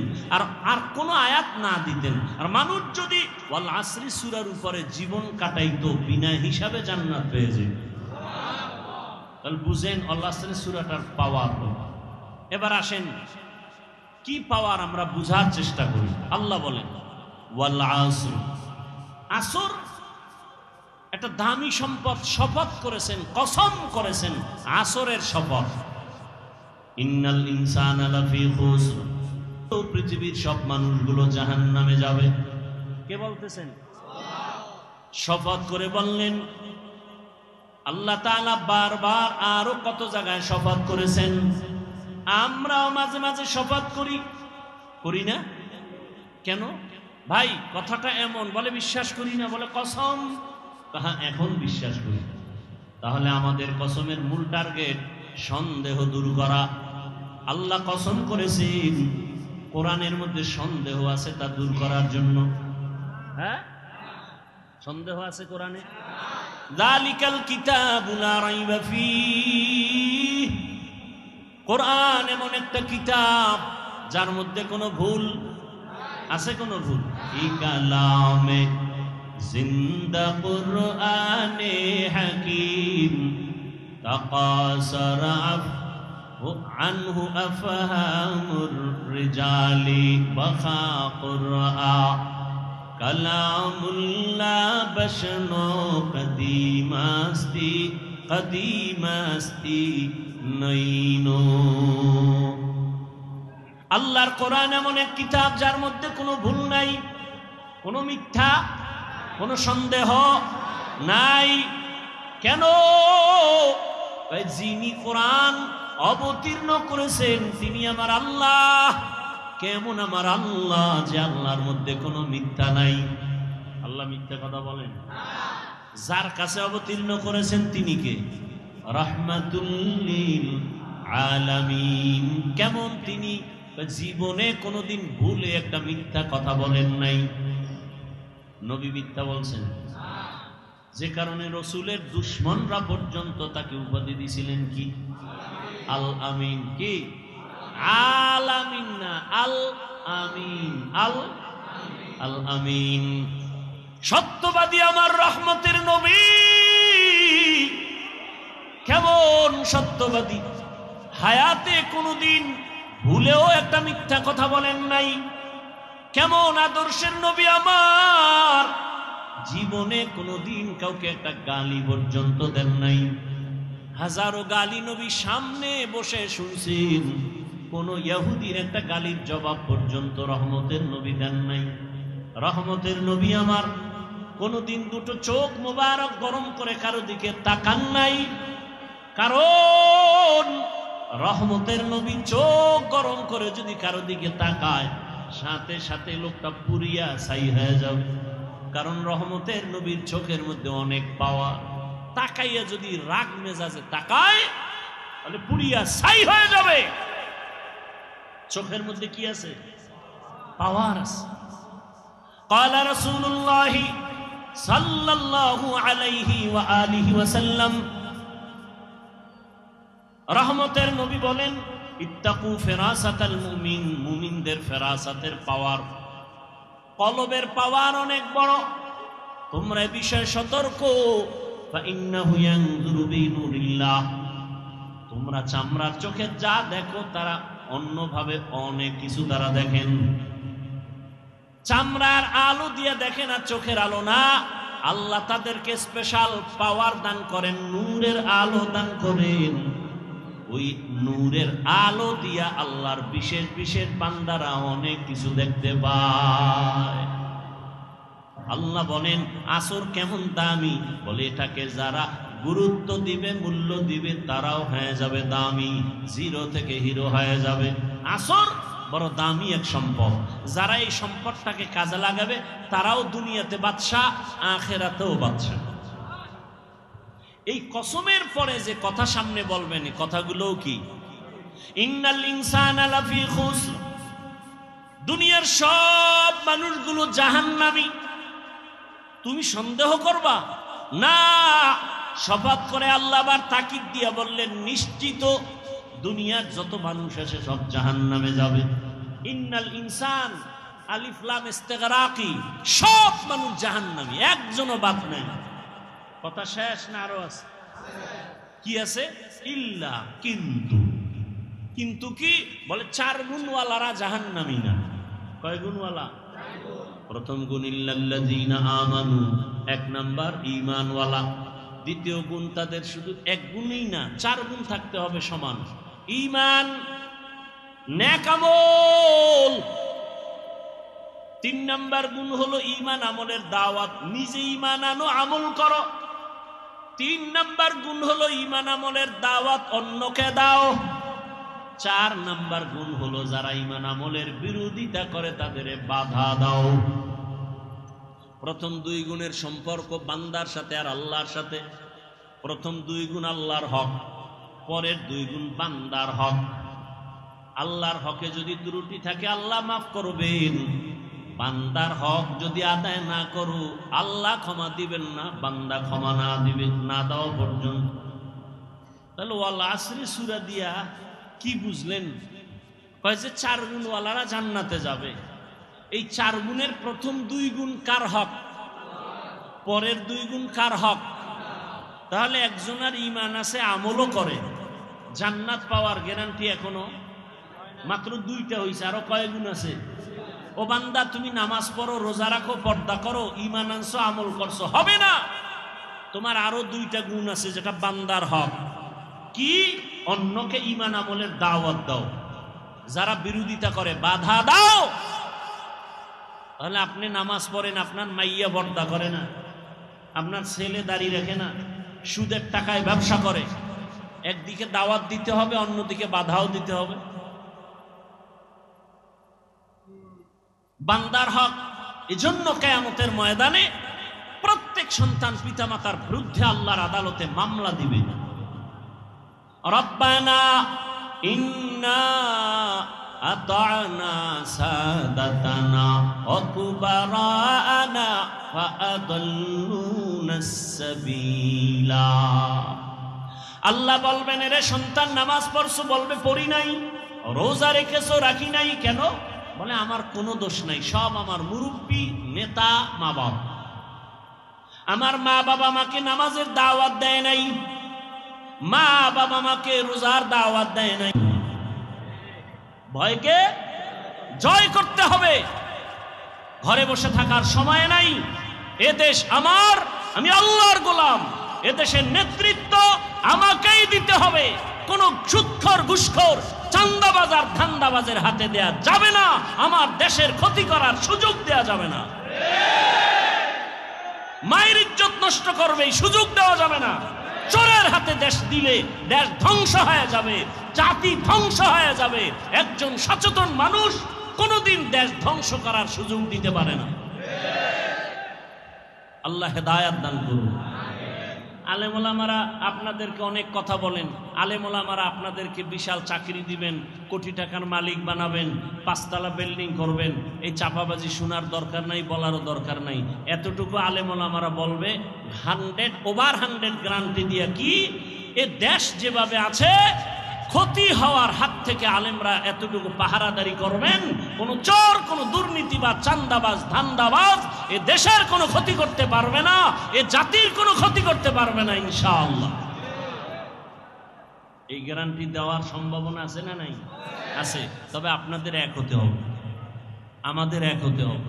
আর কোনো আয়াত না দিতেন, আর মানুষ যদি আল আসরি সূরার উপরে জীবন কাটাইতো, বিনা হিসাবে জান্নাত পেয়ে যেত। তাহলে বুঝেন আল আসরি সূরাটার পাওয়ার। এবার আসেন কি পাওয়ার আমরা বুঝার চেষ্টা করি। আল্লাহ বলেন ওয়াল আসর। আসর একটা দামি সম্পদ, শপথ করেছেন, কসম করেছেন আসরের শপথ। ইন্নাল ইনসানা লাফি খুসর। পৃথিবীর সব মানুষগুলো জাহান্নামে যাবে। কে বলতেছেন? শপথ করে বললেন। আল্লাহ তাআলা বারবার আরো কত জায়গায় শপথ করেছেন। আমরাও মাঝে মাঝে শপথ করি না কেন ভাই? কথাটা এমন, বলে বিশ্বাস করি না, বলে কসম। হ্যাঁ, এখন বিশ্বাস করি। তাহলে আমাদের কসমের মূল টার্গেট সন্দেহ দূর করা। আল্লাহ কসম করেছেন কোরআনের মধ্যে সন্দেহ আছে, তা দূর করার জন্য। হ্যাঁ, সন্দেহ আছে কোরআনে। যালিকাল কিতাবু লা রাইবা ফীহ। কোরআন এমন একটা কিতাব যার মধ্যে কোনো ভুল আছে? কোনো ভুল? ই কালামে জিন্দা কুরআনে হাকিম তাকাসারা আনহু আফহামুর রিজালি বাখা কুরআন কালামুল্লাহ বশনো কদিমাস্তি নইনো। আল্লাহর কোরআন এমন এক কিতাব যার মধ্যে কোনো ভুল নাই, কোনো মিথ্যা, কোনো সন্দেহ নাই। কেন? যিনি কোরআন অবতীর্ণ করেছেন তিনি আমার আল্লাহ। কেমন আমার আল্লাহ? যে আল্লাহর মধ্যে কোনো মিথ্যা নাই। আল্লাহ মিথ্যা কথা বলেন? যার কাছে অবতীর্ণ করেছেন তিনি কে? রাহমাতুল লিল আলামিন। কেমন তিনি? জীবনে কোনোদিন ভুলে একটা মিথ্যা কথা বলেন নাই। নবী মিথ্যা বলছেন? যে কারণে রসুলের দুশমনরা পর্যন্ত তাকে উপাধি দিয়েছিলেন কি? আল আমিন। কি? আল আমিন না, আল আমিন। আল আমিন। সত্যবাদী আমার রহমতের নবী। কেমন সত্যবাদী? হায়াতে কোনোদিন ভুলেও একটা মিথ্যা কথা বলেন নাই। কেমন আদর্শের নবী আমার! জীবনে কোনোদিন কাউকে একটা গালি পর্যন্ত দেন নাই। হাজারো গালি নবী সামনে বসে শুনছেন, কোন ইহুদির একটা গালির জবাব পর্যন্ত রহমতের নবী দেন নাই। রহমতের নবী আমার কোনদিন দুটো চোখ মোবারক গরম করে কারো দিকে তাকান নাই, কারণ রহমতের নবী চোখ গরম করে যদি কারো দিকে তাকায় সাথে সাথে লোকটা পুরিয়া ছাই হয়ে যাবে। কারণ রহমতের নবীর চোখের মধ্যে অনেক পাওয়ার। তাকাইয়া যদি রাগ মেজাজে তাকায় তাহলে পুরিয়া ছাই হয়ে যাবে। চোখের মধ্যে কি আছে? পাওয়ার আছে। قال رسول الله صلى الله عليه وآله وسلم, রহমতের নবী বলেন, ইত্তাকু ফিরাসাতাল মুমিন, মুমিনদের ফিরাসাতের পাওয়ার, কলবের পাওয়ার অনেক বড়, তোমরা এই বিষয়ে সতর্ক। ফাইন্নাহু ইয়ানজুরু বিনুরিল্লাহ, তোমরা চামড়ার চোখে যা দেখো তারা অন্যভাবে অনেক কিছু তারা দেখেন। চামড়ার আলো দিয়ে দেখে না, চোখের আলো না। আল্লাহ তাদেরকে স্পেশাল পাওয়ার দান করেন, নূরের আলো দান করেন। ওই নূরের আলো দিয়া আল্লাহর বিশেষ বিশেষ বান্দারা অনেক কিছু দেখতে পায়। আল্লাহ বলেন আসর কেমন দামি, বলে এটাকে যারা গুরুত্ব দিবে, মূল্য দিবে, তারাও হয়ে যাবে দামি, জিরো থেকে হিরো হয়ে যাবে। আসর বড় দামি এক সম্পদ, যারা এই সম্পদটাকে কাজে লাগাবে তারাও দুনিয়াতে বাদশা, আখিরাতেও বাদশা। এই কসমের পরে যে কথা সামনে বলবেন, এই কথাগুলোও কি? ইন্নাল ইনসানা লাফি খুসর, দুনিয়ার সব মানুষগুলো জাহান্নামী। তুমি সন্দেহ করবা না, শপথ করে আল্লাহ আবার তাকিদ দিয়া বললেন, নিশ্চিত দুনিয়ার যত মানুষ আছে সব জাহান্নামে যাবে। ইন্নাল ইনসান, আলিফ লাম ইস্তিগরাকি, সব মানুষ জাহান্নামী, একজনও বাদ নাই। কথা শেষ না আরো আছে? কি আছে? ইল্লা, কিন্তু। কিন্তু কি বলে? 4 গুণওয়ালারা জাহান্নামী না। কয় গুণওয়ালা? প্রথম গুণ ইল্লাল্লাযীনা আমানু, 1 নাম্বার ঈমানওয়ালা। দ্বিতীয় গুণ তাদের শুধু 1 গুণই না, 4 গুণ থাকতে হবে সমান। ঈমান, নেক আমল। 3 নাম্বার গুণ হলো ঈমান আমলের দাওয়াত, নিজে ঈমান আনো, আমল করো। 3 নাম্বার গুণ হলো ঈমান আমলের দাওয়াত অন্যকে দাও। 4 নাম্বার গুণ হলো যারা ঈমান আমলের বিরোধিতা করে তাদের বাধা দাও। প্রথম 2 গুণের সম্পর্ক বান্দার সাথে আর আল্লাহর সাথে। প্রথম 2 গুণ আল্লাহর হক, পরের 2 গুণ বান্দার হক। আল্লাহর হকে যদি ত্রুটি থাকে আল্লাহ মাফ করবেন, বান্দার হক যদি আদায় না করো আল্লাহ ক্ষমা দিবেন না, বান্দা ক্ষমা না দিবেন না দেওয়া পর্যন্ত। তাহলে ওয়াল আসরি সূরা দিয়া কি বুঝলেন? কয় যে 4 গুণওয়ালারা জান্নাতে যাবে। এই 4 গুণের প্রথম 2 গুণ কার হক? পরের 2 গুণ কার হক? তাহলে একজনের ঈমান আছে, আমলও করে, জান্নাত পাওয়ার গ্যারান্টি এখনো মাত্র 2টা হইছে। আরো কয় গুণ আছে? ও বান্দা, তুমি নামাজ পড়ো, রোজা রাখো, পর্দা করো, ঈমান আনছো, আমল করছো, হবে না। তোমার আরো 2টা গুণ আছে যেটা বান্দার হক। কি? অন্যকে ঈমান আমলের দাওয়াত দাও, যারা বিরোধিতা করে বাধা দাও। তাহলে আপনি নামাজ পড়েন, আপনার মাইয়া পর্দা করে না, আপনার ছেলে দাড়ি রাখে না, সুদের টাকায় ব্যবসা করে, একদিকে দাওয়াত দিতে হবে, অন্যদিকে বাধাও দিতে হবে। বান্দার হক। এজন্য কিয়ামতের ময়দানে প্রত্যেক সন্তান পিতামাতার বিরুদ্ধে আল্লাহর আদালতে মামলা দিবে। রব্বানা ইন্না আতা'না সাদাতানা ওয়া কুবারানা ফাআদাল্লুনাস সাবিলা। আল্লাহ বলবেন, এরে সন্তান নামাজ পড়ছো, বলবে পড়ি নাই। রোজা রেখেছো, রাখি নাই। কেন? বলে আমার কোনো দোষ নাই, সব আমার মুরব্বী, নেতা, মা বাবা। আমার মা বাবা আমাকে নামাজের দাওয়াত দেয় নাই, মা বাবা আমাকে রোজার দাওয়াত দেয় নাই। ভয়কে জয় করতে হবে। ঘরে বসে থাকার সময় নাই। এদেশ আমার, আমি আল্লাহর গোলাম। এদেশের নেতৃত্ব আমাকেই দিতে হবে। কোন সুদখোর ঘুষখোর চাঁদাবাজ আর ধান্দাবাজের হাতে দেয়া যাবে না। আমার দেশের ক্ষতি করার সুযোগ দেয়া যাবে না। মায়ের ইজ্জত নষ্ট করবে সুযোগ দেওয়া যাবে না। চোরের হাতে দেশ দিলে দেশ ধ্বংস হয়ে যাবে, জাতি ধ্বংস হয়ে যাবে। একজন সচেতন মানুষ কোনোদিন দেশ ধ্বংস করার সুযোগ দিতে পারে না। আল্লাহ হেদায়াত দান করুন। আলেম ওলামারা আপনাদেরকে অনেক কথা বলেন, আলেম ওলামারা আপনাদেরকে বিশাল চাকরি দিবেন, কোটি টাকার মালিক বানাবেন, 5 তলা বিল্ডিং করবেন। এই চাপাবাজি শোনার দরকার নাই, বলারও দরকার নাই। এতটুকু আলেম ওলামারা বলবে 100% গ্যারান্টি দিয়া কি এ দেশ যেভাবে আছে ক্ষতি হওয়ার হাত থেকে আলেমরা এতটুকু পাহারাদারি করবেন। কোন চোর, কোন দুর্নীতিবাজ, চাঁদাবাজ, ধান্দাবাজ এ দেশের কোনো ক্ষতি করতে পারবে না, এ জাতির কোনো ক্ষতি করতে পারবে না ইনশাআল্লাহ। এই গ্যারান্টি দেওয়ার সম্ভাবনা আছে না নাই? আছে। তবে আপনাদের এক হতে হবে, আমাদের এক হতে হবে,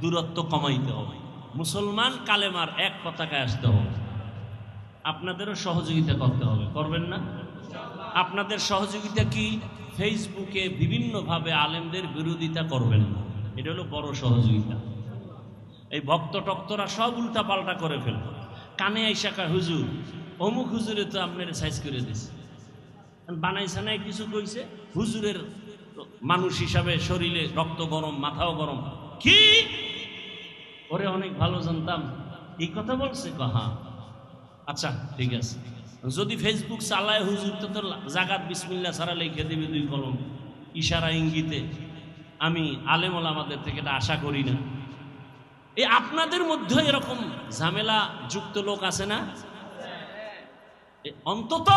দূরত্ব কমাইতে হবে। মুসলমান কালেমার এক পতাকায় আসতে হবে। আপনাদেরও সহযোগিতা করতে হবে, করবেন না? আপনাদের সহযোগিতা কি? ফেসবুকে বিভিন্নভাবে আলেমদের বিরোধিতা করবেন না। এটা হলো বড় সহযোগিতা। এই ভক্ত টক্তরা সব উল্টা পাল্টা করে ফেলবে। কানে আইসা কয় হুজুর অমুক হুজুরে তো আপনার সাইজ করে দিছে, বানাই সানাই কিছু কইছে, হুজুরের মানুষ হিসাবে শরীরে রক্ত গরম, মাথাও গরম। কি ওরে অনেক ভালো জানতাম, এই কথা বলছে? কহা আচ্ছা ঠিক আছে। যদি ফেসবুক চালায় হুজুর তো জাগাত বিসমিল্লাহ ছাড়া লিখে দেবে 2 কলম ইশারা ইঙ্গিতে। আমি আলেম ওলামাদের থেকে এটা আশা করি না। এই আপনাদের মধ্যে এরকম ঝামেলা যুক্ত লোক আছে না? অন্তত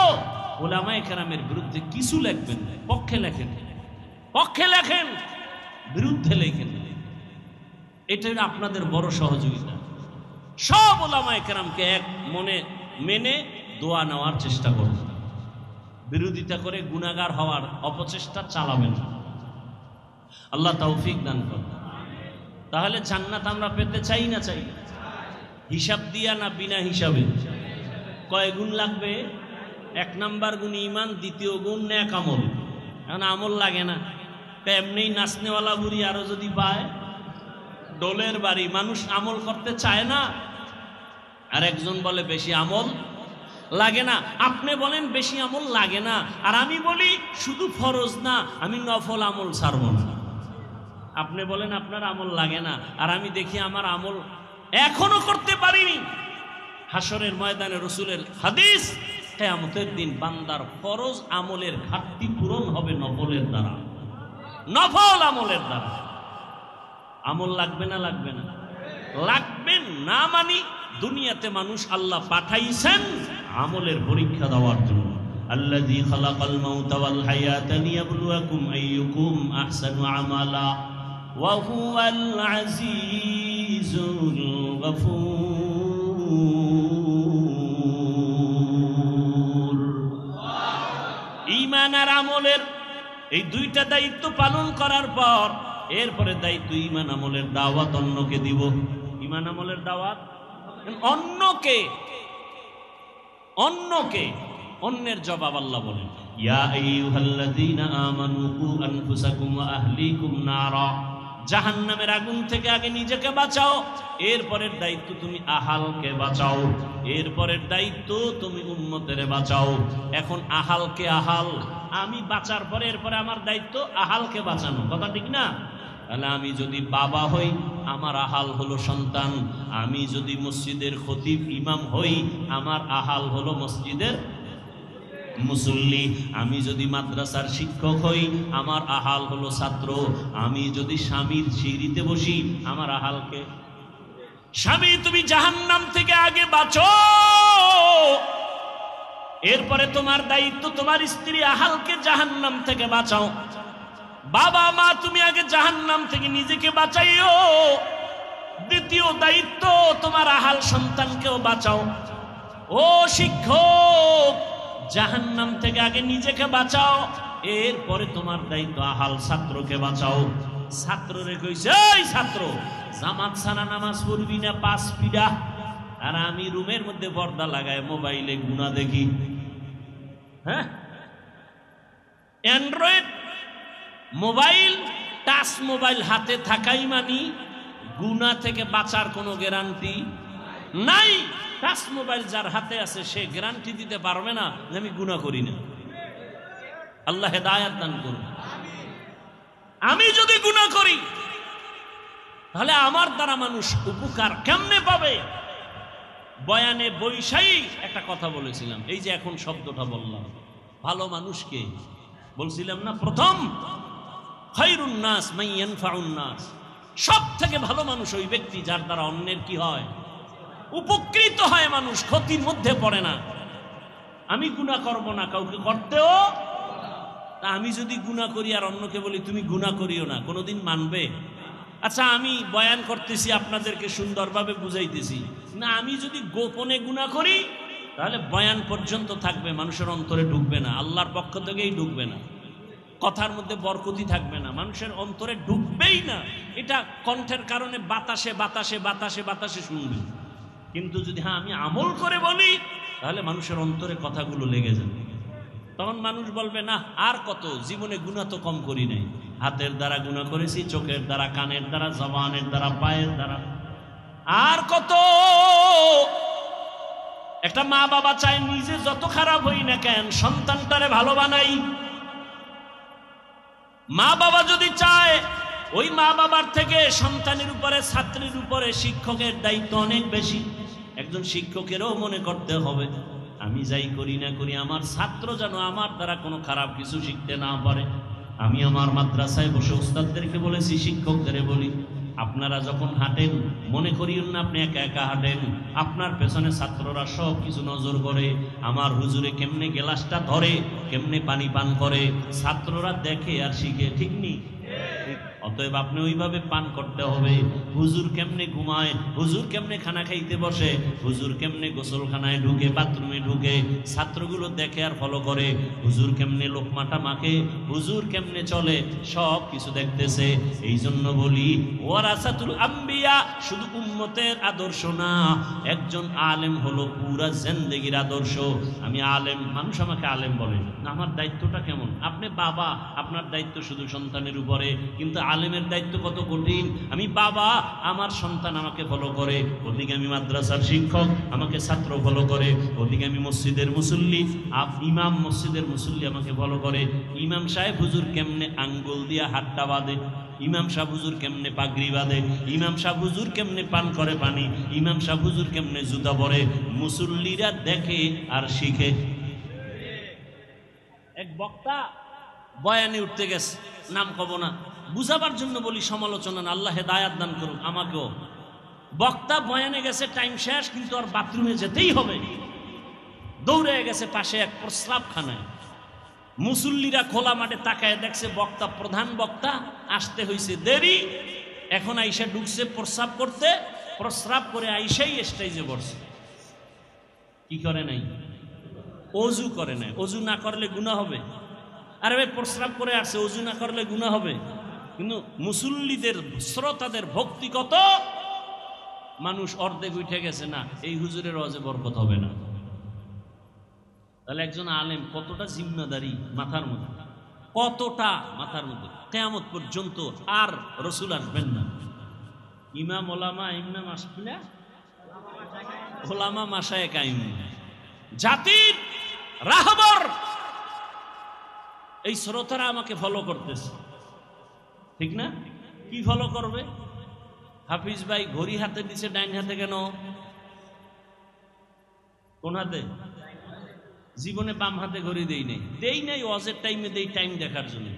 ওলামায়ে কেরামের বিরুদ্ধে কিছু লিখবেন, পক্ষে লেখেন, পক্ষে লেখেন, বিরুদ্ধে লেখেন। এটা আপনাদের বড় সহযোগিতা। সব ওলামায়ে কেরামকে এক মনে মেনে দোয়া নেওয়ার চেষ্টা করুন। বিরোধিতা করে গুনাহগার হওয়ার অপচেষ্টা চালাবেন না। আল্লাহ তৌফিক দান করুন। তাহলে জান্নাত আমরা পেতে চাই না? চাই। হিসাব দিয়া না বিনা হিসাবে? কয় গুণ লাগবে? 1 নাম্বার গুণ ঈমান, 2য় গুণ নেক আমল। এখন আমল লাগে না, এমনি নাচনেওয়ালা বুড়ি আরো যদি পায় ডোলের বাড়ি। মানুষ আমল করতে চায় না, আর একজন বলে বেশি আমল লাগে না। আপনি বলেন বেশি আমল লাগে না, আর আমি বলি শুধু ফরজ না, আমি নফল আমল ছাড়ব না। আপনি বলেন আপনার আমল লাগে না, আর আমি দেখি আমার আমল এখনো করতে পারিনি। হাসরের ময়দানে রসুলের হাদিস, কিয়ামতের দিন বান্দার ফরজ আমলের ঘাটতি পূরণ হবে নফলের দ্বারা, নফল আমলের দ্বারা। আমল লাগবে না? লাগবে না? লাগবেন না। মানি দুনিয়াতে মানুষ আল্লাহ পাঠাইছেন আমলের পরীক্ষা দেওয়ার জন্য। আল্লাযী খালাকাল মাউতা ওয়াল হায়াতা লিয়াবলুয়াকুম আইয়ুকুম আহসানু আমালা ওয়া হুয়াল আজিজুল গফুর। ঈমান আর আমলের এই 2টা দায়িত্ব পালন করার পর এরপরে দায়িত্ব ঈমান আমলের দাওয়াত অন্যকে দিব। ঈমান আমলের দাওয়াত অন্যকে, অন্যের জবাব আল্লাহ বলেন, ইয়া আইয়ুহাল্লাযীনা আমানু কু আনফুসাকুম ওয়া আহলিকুম নারা। জাহান্নামের আগুন থেকে আগে নিজেকে বাঁচাও, এরপরের দায়িত্ব তুমি আহালকে বাঁচাও, এরপরের দায়িত্ব তুমি উম্মতের বাঁচাও। এখন আহালকে আহাল আমি বাঁচার পরে এরপরে আমার দায়িত্ব আহালকে বাঁচানো, কথা ঠিক না? তাহলে আমি যদি বাবা হই আমার আহাল হলো সন্তান, আমি যদি মসজিদের খতিব ইমাম হই আমার আহাল হলো মসজিদের মুসল্লি, আমি যদি মাদ্রাসার শিক্ষক হই আমার আহাল হলো ছাত্র, আমি যদি স্বামীর সিঁড়িতে বসি আমার আহালকে। স্বামী তুমি জাহান্নাম থেকে আগে বাঁচো, এরপরে তোমার দায়িত্ব তোমার স্ত্রী আহালকে জাহান্নাম থেকে বাঁচাও। বাবা মা তুমি আগে জাহান্নাম থেকে নিজেকে বাঁচাইও, দ্বিতীয় দায়িত্ব তোমার আহাল সন্তানকেও বাঁচাও। ও শিক্ষক জাহান্নাম থেকে আগে নিজেকে বাঁচাও, এরপরে তোমার দায়িত্ব আহাল ছাত্রকে বাঁচাও। ছাত্ররে কইছে এই ছাত্র জামাত ছাড়া নামাজ পড়বি না 5 পিডা, আর আমি রুমের মধ্যে পর্দা লাগায় মোবাইলে গুনাহ দেখি। হ্যাঁ, অ্যান্ড্রয়েড মোবাইল, টাচ মোবাইল হাতে থাকাই মানি গুনাহ থেকে বাঁচার কোনো গ্যারান্টি নাই। টাচ মোবাইল যার হাতে আছে সে গ্যারান্টি দিতে পারবে না যে আমি গুনাহ করি না। আল্লাহ হেদায়েত দান করুন। আমি যদি গুনাহ করি তাহলে আমার দ্বারা মানুষ উপকার কেমনে পাবে? বয়ানে বৈশাই একটা কথা বলেছিলাম, এই যে এখন শব্দটা বললাম, ভালো মানুষকে বলছিলাম না প্রথম, খায়রুন নাস মান ইয়ানফাউন নাস, সব থেকে ভালো মানুষ ওই ব্যক্তি যার দ্বারা অন্যের কি হয়, উপকৃত হয়, মানুষ ক্ষতির মধ্যে পড়ে না। আমি গুনাহ করব না, কাউকে করতেও, তা আমি যদি গুনাহ করি আর অন্যকে বলি তুমি গুনাহ করিও না, কোনোদিন মানবে? আচ্ছা আমি বয়ান করতেছি, আপনাদেরকে সুন্দরভাবে বুঝাইতেছি না, আমি যদি গোপনে গুনাহ করি তাহলে বয়ান পর্যন্ত থাকবে, মানুষের অন্তরে ঢুকবে না, আল্লাহর পক্ষ থেকেই ঢুকবে না, কথার মধ্যে বরকতি থাকবে না, মানুষের অন্তরে ঢুকবেই না। এটা কণ্ঠের কারণে বাতাসে বাতাসে বাতাসে বাতাসে শুনবে, কিন্তু যদি হ্যাঁ আমি আমল করে বলি তাহলে মানুষের অন্তরে কথাগুলো লেগে যাবে। তখন মানুষ বলবে না আর কত, জীবনে গুনাহ তো কম করি নাই, হাতের দ্বারা গুনাহ করেছি, চোখের দ্বারা, কানের দ্বারা, জবানের দ্বারা, পায়ের দ্বারা, আর কত। একটা মা বাবা চায় নিজে যত খারাপ হই না কেন সন্তানটারে ভালো বানাই। মা বাবা যদি চায়, ওই মা বাবার থেকে সন্তানের উপরে, ছাত্রের উপরে শিক্ষকের দায়িত্ব অনেক বেশি। একজন শিক্ষকেরও মনে করতে হবে আমি যাই করি না করি আমার ছাত্র যেন আমার দ্বারা কোনো খারাপ কিছু শিখতে না পারে। আমি আমার মাদ্রাসায় বসে উস্তাদদেরকে বলেছি, শিক্ষকদের বলি, আপনারা যখন হাঁটেন মনে করিয়েন না আপনি একা একা হাঁটেন, আপনার পেছনে ছাত্ররা সব কিছু নজর করে, আমার হুজুরে কেমনে গ্লাসটা ধরে, কেমনে পানি পান করে, ছাত্ররা দেখে আর শিখে, ঠিক নেই? অতএব আপনি ওইভাবে পান করতে হবে। হুজুর কেমনে ঘুমায়, হুজুর কেমনে খানা খাইতে বসে, হুজুর কেমনে গোসলখানায় ঢুকে, বাথরুমে ঢুকে, ছাত্রগুলো দেখে আর ফলো করে। হুজুর কেমনে লোকমাটা মাখে, হুজুর কেমনে চলে, সব কিছু দেখতেছে। এই জন্য বলি ওয়ারাসাতুল আম্বিয়া শুধু উম্মতের আদর্শ না, একজন আলেম হলো পুরা জিন্দেগির আদর্শ। আমি আলেম, মানুষ আমাকে আলেম বলে, আমার দায়িত্বটা কেমন? আপনি বাবা, আপনার দায়িত্ব শুধু সন্তানের উপরে, কিন্তু আলেমের দায়িত্ব কত কঠিন। আমি বাবা, আমার সন্তান আমাকে ফলো করে, ওদিকে আমি মাদ্রাসার শিক্ষক, আমাকে ছাত্র ফলো করে, ওদিকে আমি মসজিদের মুসল্লি, ইমাম মসজিদের মুসল্লি আমাকে ফলো করে। ইমাম সাহেব হুজুর কেমনে আঙ্গুল দিয়া হাতটা বাঁধে, ইমাম সাহেব হুজুর কেমনে পাগড়ি বাঁধে, ইমাম সাহেব হুজুর কেমনে পান করে পানি, ইমাম সাহেব হুজুর কেমনে জুতা পরে, মুসল্লিরা দেখে আর শিখে। এক বক্তা বয়ানে উঠতে গেছে, নাম কব না, বুঝাবার জন্য বলি, সমালোচনা না, আল্লাহ হেদায়াত দান করুক আমাকেও। বক্তা বয়ানে গেছে, টাইম শেষ, কিন্তু আর বাথরুমে যেতেই হবে, দৌড়ে গেছে পাশে এক প্রস্রাবখানায়। মুসল্লিরা খোলা মাঠে তাকায় দেখছে বক্তা, প্রধান বক্তা আসতে হয়েছে দেরি, এখন আইসা ঢুকছে প্রস্রাব করতে, প্রস্রাব করে আইসাই স্টেজে বসছে। কি করে নাই? অজু করে নাই। অজু না করলে গুনাহ হবে? আরে ভাই প্রস্রাব করে আসছে, অজু না করলে গুনাহ হবে? কিন্তু মুসল্লিদের, শ্রোতাদের ভক্তি কত, মানুষ অর্ধেক উঠে গেছে, না এই হুজুরের ওয়াজে বরকত হবে না। তাহলে একজন আলেম কতটা জিম্মাদারি মাথার মধ্যে, কতটা মাথার মধ্যে। কিয়ামত পর্যন্ত আর রসুল আসবেন না, ইমাম ওলামা, ইমাম আসবে না, ওলামা মাশায়েখ কায়েম, জাতির রাহবর। এই শ্রোতারা আমাকে ফলো করতেছে, ঠিক না? কি ফলো করবে? হাফিজ ভাই ঘড়ি হাতে দিছে, ডাইন হাতে কেন? কোন হাতে? জীবনে বাম হাতে ঘড়ি দেই নাই, ওয়াজের টাইমে দেই, টাইম দেখার জন্য।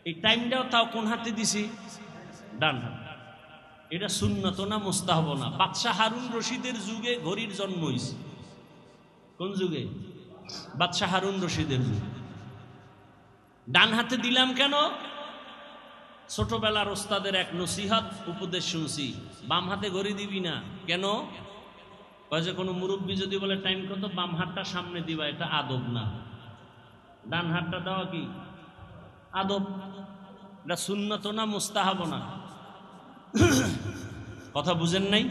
এই টাইমটাও তাও কোন হাতে দিছি? ডান হাতে। এটা সুন্নত না মুস্তাহাব না? বাদশাহ হারুন রশিদের যুগে ঘড়ির জন্ম হয়েছে। কোন যুগে? বাদশাহ হারুন রশিদের যুগে। ডান হাতে দিলাম কেন? ছোটবেলার ওস্তাদের এক নসিহত উপদেশ শুনছি, বাম হাতে ঘড়ি দিবি না কেন? যে কোনো মুরব্বী যদি বলে টাইম কত, বাম হাতটা সামনে দিবা, এটা আদব না। ডান হাতটা দেওয়া কি আদব? এটা সুন্নত না মুস্তাহাব না? কথা বুঝেন নাই?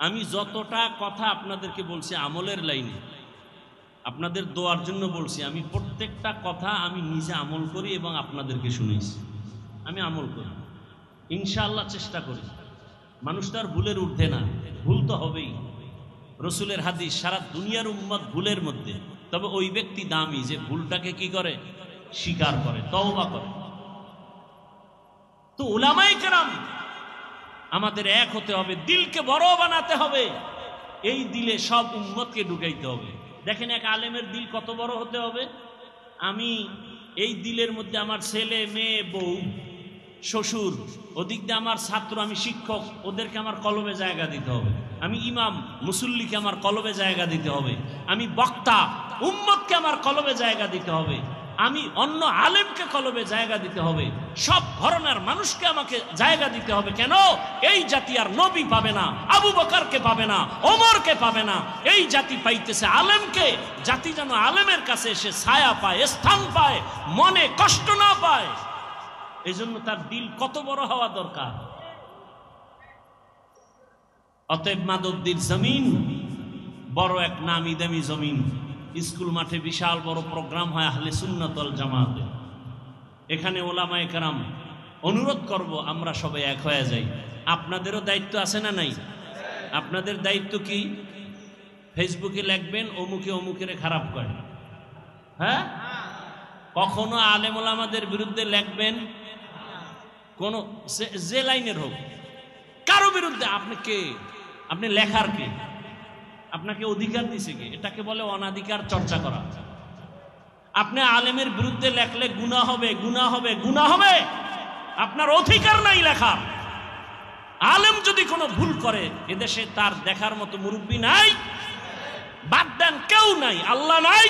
আমি যতটা কথা আপনাদেরকে বলছি আমলের লাইনে, আপনাদের দোয়ার জন্য বলছি। আমি প্রত্যেকটা কথা আমি নিজে আমল করি এবং আপনাদেরকে শুনেছি। আমি আমল করি, ইনশাআল্লাহ চেষ্টা করি। মানুষ তো আর ভুলের ঊর্ধ্বে না, ভুল তো হবেই। রসুলের হাদিস, সারা দুনিয়ার উম্মত ভুলের মধ্যে, তবে ওই ব্যক্তি দামি যে ভুলটাকে কি করে, স্বীকার করে, তওবা করে। তো উলামায়ে কেরাম আমাদের এক হতে হবে, দিলকে বড় বানাতে হবে, এই দিলে সব উম্মতকে ঢুকাইতে হবে। দেখেন এক আলেমের দিল কত বড় হতে হবে। আমি এই দিলের মধ্যে আমার ছেলে মেয়ে বউ শ্বশুর, ওদিক দিয়ে আমার ছাত্র, আমি শিক্ষক, ওদেরকে আমার কলবে জায়গা দিতে হবে। আমি ইমাম মুসল্লিকে আমার কলবে জায়গা দিতে হবে। আমি বক্তা উম্মতকে আমার কলবে জায়গা দিতে হবে। আমি অন্য আলেমকে কলবে জায়গা দিতে হবে। সব ধরনের মানুষকে আমাকে জায়গা দিতে হবে। কেন? এই জাতি আর নবী পাবে না, আবু বকরকে পাবে না, ওমরকে পাবে না। এই জাতি পাইতেছে আলেমকে। জাতি যেন আলেমের কাছে এসে ছায়া পায়, স্থান পায়, মনে কষ্ট না পায়। এই জন্য তার দিল কত বড় হওয়া দরকার। অতএব মাদুদ্দির জমিন বড় এক নামি দামি জমিন। স্কুল মাঠে বিশাল বড় প্রোগ্রাম হয় আহলে সুন্নাত ওয়াল জামাতে। এখানে ওলামায়ে কেরাম অনুরোধ করব আমরা সবাই এক হয়ে যাই। আপনাদেরও দায়িত্ব আছে না নাই? আপনাদের দায়িত্ব কি? ফেসবুকে লিখবেন অমুকে অমুকের খারাপ করে, হ্যাঁ? কখনো আলেম ওলামাদের বিরুদ্ধে লিখবেন, কোন যে লাইনের হোক, কারো বিরুদ্ধে। আপনি কে? আপনি লেখার কে? আপনাকে অধিকার দিছে কে? এটাকে বলে অনাধিকার চর্চা করা। আপনি আলেমের বিরুদ্ধে লেখলে গুনাহ হবে, গুনাহ হবে, গুনাহ হবে। আপনার অধিকার নাই লেখার। আলেম যদি কোনো ভুল করে, এদেশে তার দেখার মতো মুরব্বী নাই, বাদ দেন, কেউ নাই, আল্লাহ নাই,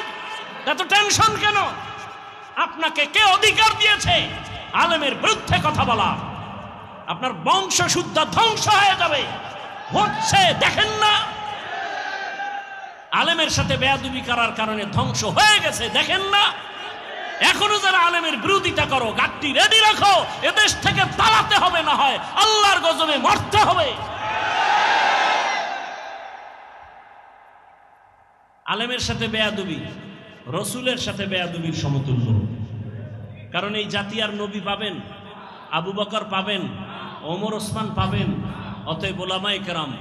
এত টেনশন কেন? আপনাকে কে অধিকার দিয়েছে আলেমের বিরুদ্ধে কথা বলা? আপনার বংশ শুদ্ধ ধ্বংস হয়ে যাবে। হচ্ছে, দেখেন না? আলেমের সাথে বেয়াদবি করার কারণে ধ্বংস হয়ে গেছে, দেখেন না? এখনো যারা আলেমের বিরোধিতা করো, গাড়ি রেডি রাখো, এদেশ থেকে পালাতে হবে, না হয় আল্লাহর গজবে মরতে হবে। আলেমের সাথে বেয়াদবি রসুলের সাথে বেয়াদবির সমতুল্য। কারণ এই জাতি আর নবী পাবেন, আবু বকর পাবেন, ওমর ওসমান পাবেন। অতএব ওলামায়ে কেরাম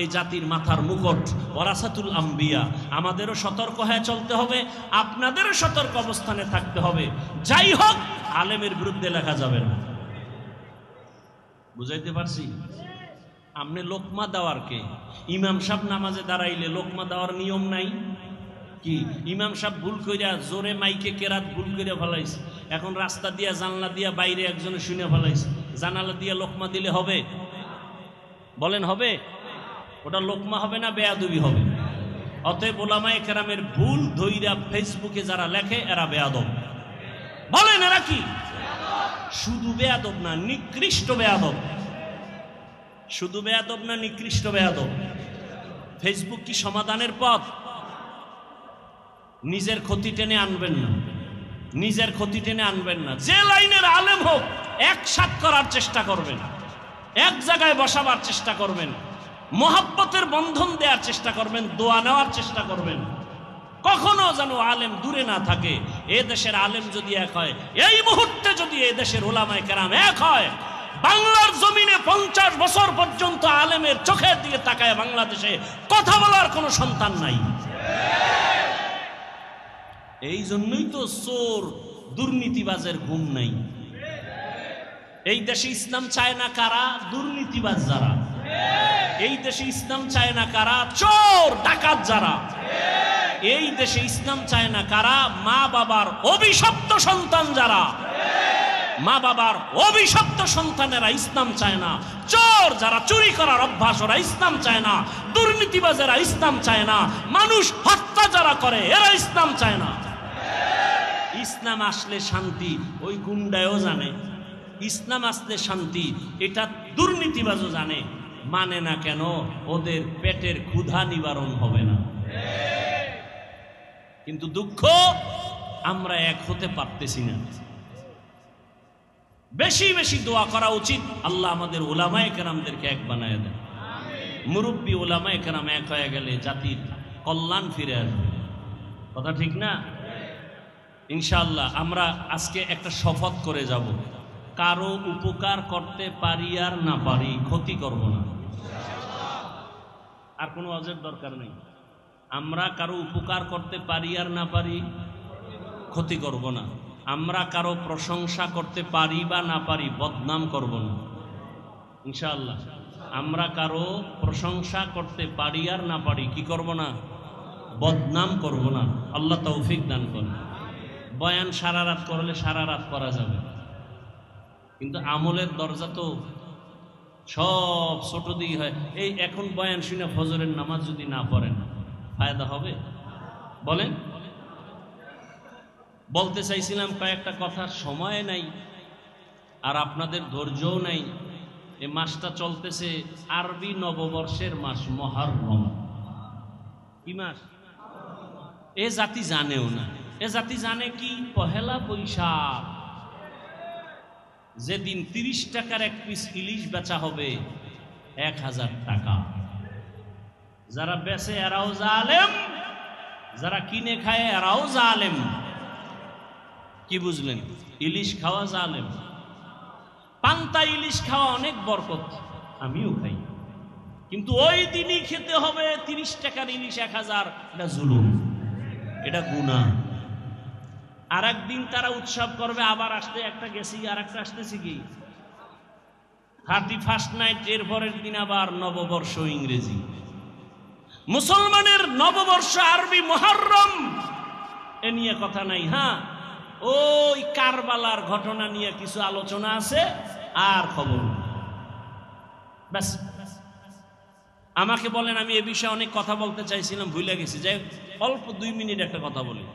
এই জাতির মাথার মুকুট, ওয়ারাসাতুল আম্বিয়া। আমাদেরও সতর্ক হয়ে চলতে হবে, আপনাদেরও সতর্ক অবস্থানে থাকতে হবে। যাই হোক, আলেমের বিরুদ্ধে লেখা যাবে না। বুঝাইতে পারছি? আপনি লোকমা দেওয়ার কে? ইমাম সাহেব নামাজে দাঁড়াইলে লোকমা দেওয়ার নিয়ম নাই কি? ইমাম সাহেব ভুল কইরা জোরে মাইকে কেরাত ভুল কইরা ফেলাইছে, এখন রাস্তা দিয়া জানলা দিয়া বাইরে একজনে শুনে ফেলাইছে, জানালা দিয়া লোকমা দিলে হবে? বলেন হবে? ওটা লোকমা হবে না বেয়াদবি হবে। অতএব ওলামায়ে কেরামের ভুল ধইরা ফেসবুকে যারা লেখে এরা বেয়াদব। বলেন এরা কি? শুধু বেয়াদব না, নিকৃষ্ট বেয়াদব। শুধু বেয়াদব না, নিকৃষ্ট বেয়াদব। ফেসবুক কি সমাধানের পথ? নিজের ক্ষতি টেনে আনবেন না, নিজের ক্ষতি টেনে আনবেন না। যে লাইনের আলেম হোক, একসাথ করার চেষ্টা করবেন, এক জায়গায় বসাবার চেষ্টা করবেন, মহাব্বতের বন্ধন দেওয়ার চেষ্টা করবেন, দোয়া নেওয়ার চেষ্টা করবেন। কখনো যেন আলেম দূরে না থাকে। এ দেশের আলেম যদি এক হয়, এই মুহূর্তে যদি এ দেশের ওলামায়ে কেরাম এক হয়, বাংলার জমিনে 50 বছর পর্যন্ত আলেমের চোখের দিকে তাকায় বাংলাদেশে কথা বলার কোনো সন্তান নাই। এই জন্যই তো চোর দুর্নীতিবাজের ঘুম নাই। এই দেশে ইসলাম চায় না কারা? দুর্নীতিবাজ যারা। এই দেশে ইসলাম চায় না কারা? চোর ডাকাত যারা। এই দেশে ইসলাম চায় না কারা? মা বাবার অভিশপ্ত সন্তান যারা। মা বাবার অভিশপ্ত সন্তানেরা ইসলাম চায় না। চোর যারা, চুরি করার অভ্যাস, ওরা ইসলাম চায় না। দুর্নীতিবাজেরা ইসলাম চায় না। মানুষ হত্যা যারা করে এরা ইসলাম চায় না। ইসলাম আসলে শান্তি, ওই গুন্ডায়ও জানে। ইসলাম আসলে শান্তি, এটা দুর্নীতিবাজও জানে। মানে না কেন? ওদের পেটের ক্ষুধা নিবারণ হবে না। কিন্তু দুঃখ, আমরা এক হতে পারতেছি না। বেশি বেশি দোয়া করা উচিত, আল্লাহ আমাদের ওলামায়ে কেরামদেরকে এক বানায় দেন। মুরব্বী ওলামায়ে কেরাম এক হয়ে গেলে জাতির কল্যাণ ফিরে আসবে। কথা ঠিক না? ইনশাআল্লাহ আমরা আজকে একটা শপথ করে যাব, কারো উপকার করতে পারি আর না পারি ক্ষতি করব না। আর কোনো অজের দরকার নেই। আমরা কারো উপকার করতে পারি আর না পারি ক্ষতি করব না। আমরা কারো প্রশংসা করতে পারি বা না পারি বদনাম করব না ইনশাআল্লাহ। আমরা কারো প্রশংসা করতে পারি আর না পারি কি করব না? বদনাম করব না। আল্লাহ তৌফিক দান করুন। বয়ান সারা রাত করলে সারা রাত করা যাবে, কিন্তু আমলের দরজা তো সব ছোট দিকে হয়। এই এখন বয়ান শুনে ফজরের নামাজ যদি না পড়েন ফায়দা হবে? বলেন। বলতে চাইছিলাম কয়েকটা কথা, সময় নাই আর আপনাদের ধৈর্যও নাই। এই মাসটা চলতেছে আরবি নববর্ষের মাস মুহররম। কি মাস? এ জাতি জানেও না। এ জাতি জানে কি? পহেলা বৈশাখ, যেদিন 30 টাকার এক পিস ইলিশ বেচা হবে 1000 টাকা। যারা বেচে এরাও জালেম, যারা কিনে খায় এরাও জালেম। কি বুঝলেন? ইলিশ খাওয়া জালেম। পান্তা ইলিশ খাওয়া অনেক বরকত, আমিও খাই, কিন্তু ওই দিনই খেতে হবে 30 টাকার ইলিশ 1000। এটা জুলুম, এটা গুনাহ। আর একদিন তারা উৎসব করবে, আবার আসতে একটা গেছি আর একটা আসতেছি কি 31st নাইট, এর পরের দিন আবার নববর্ষ ইংরেজি। মুসলমানের নববর্ষ আরবি মুহররম, এ নিয়ে কথা নাই। হ্যাঁ, ওই কারবালার ঘটনা নিয়ে কিছু আলোচনা আছে আর খবর ব্যাস। আমাকে বলেন, আমি এ বিষয়ে অনেক কথা বলতে চাইছিলাম, ভুলে গেছি। যাই অল্প 2 মিনিট একটা কথা বলি।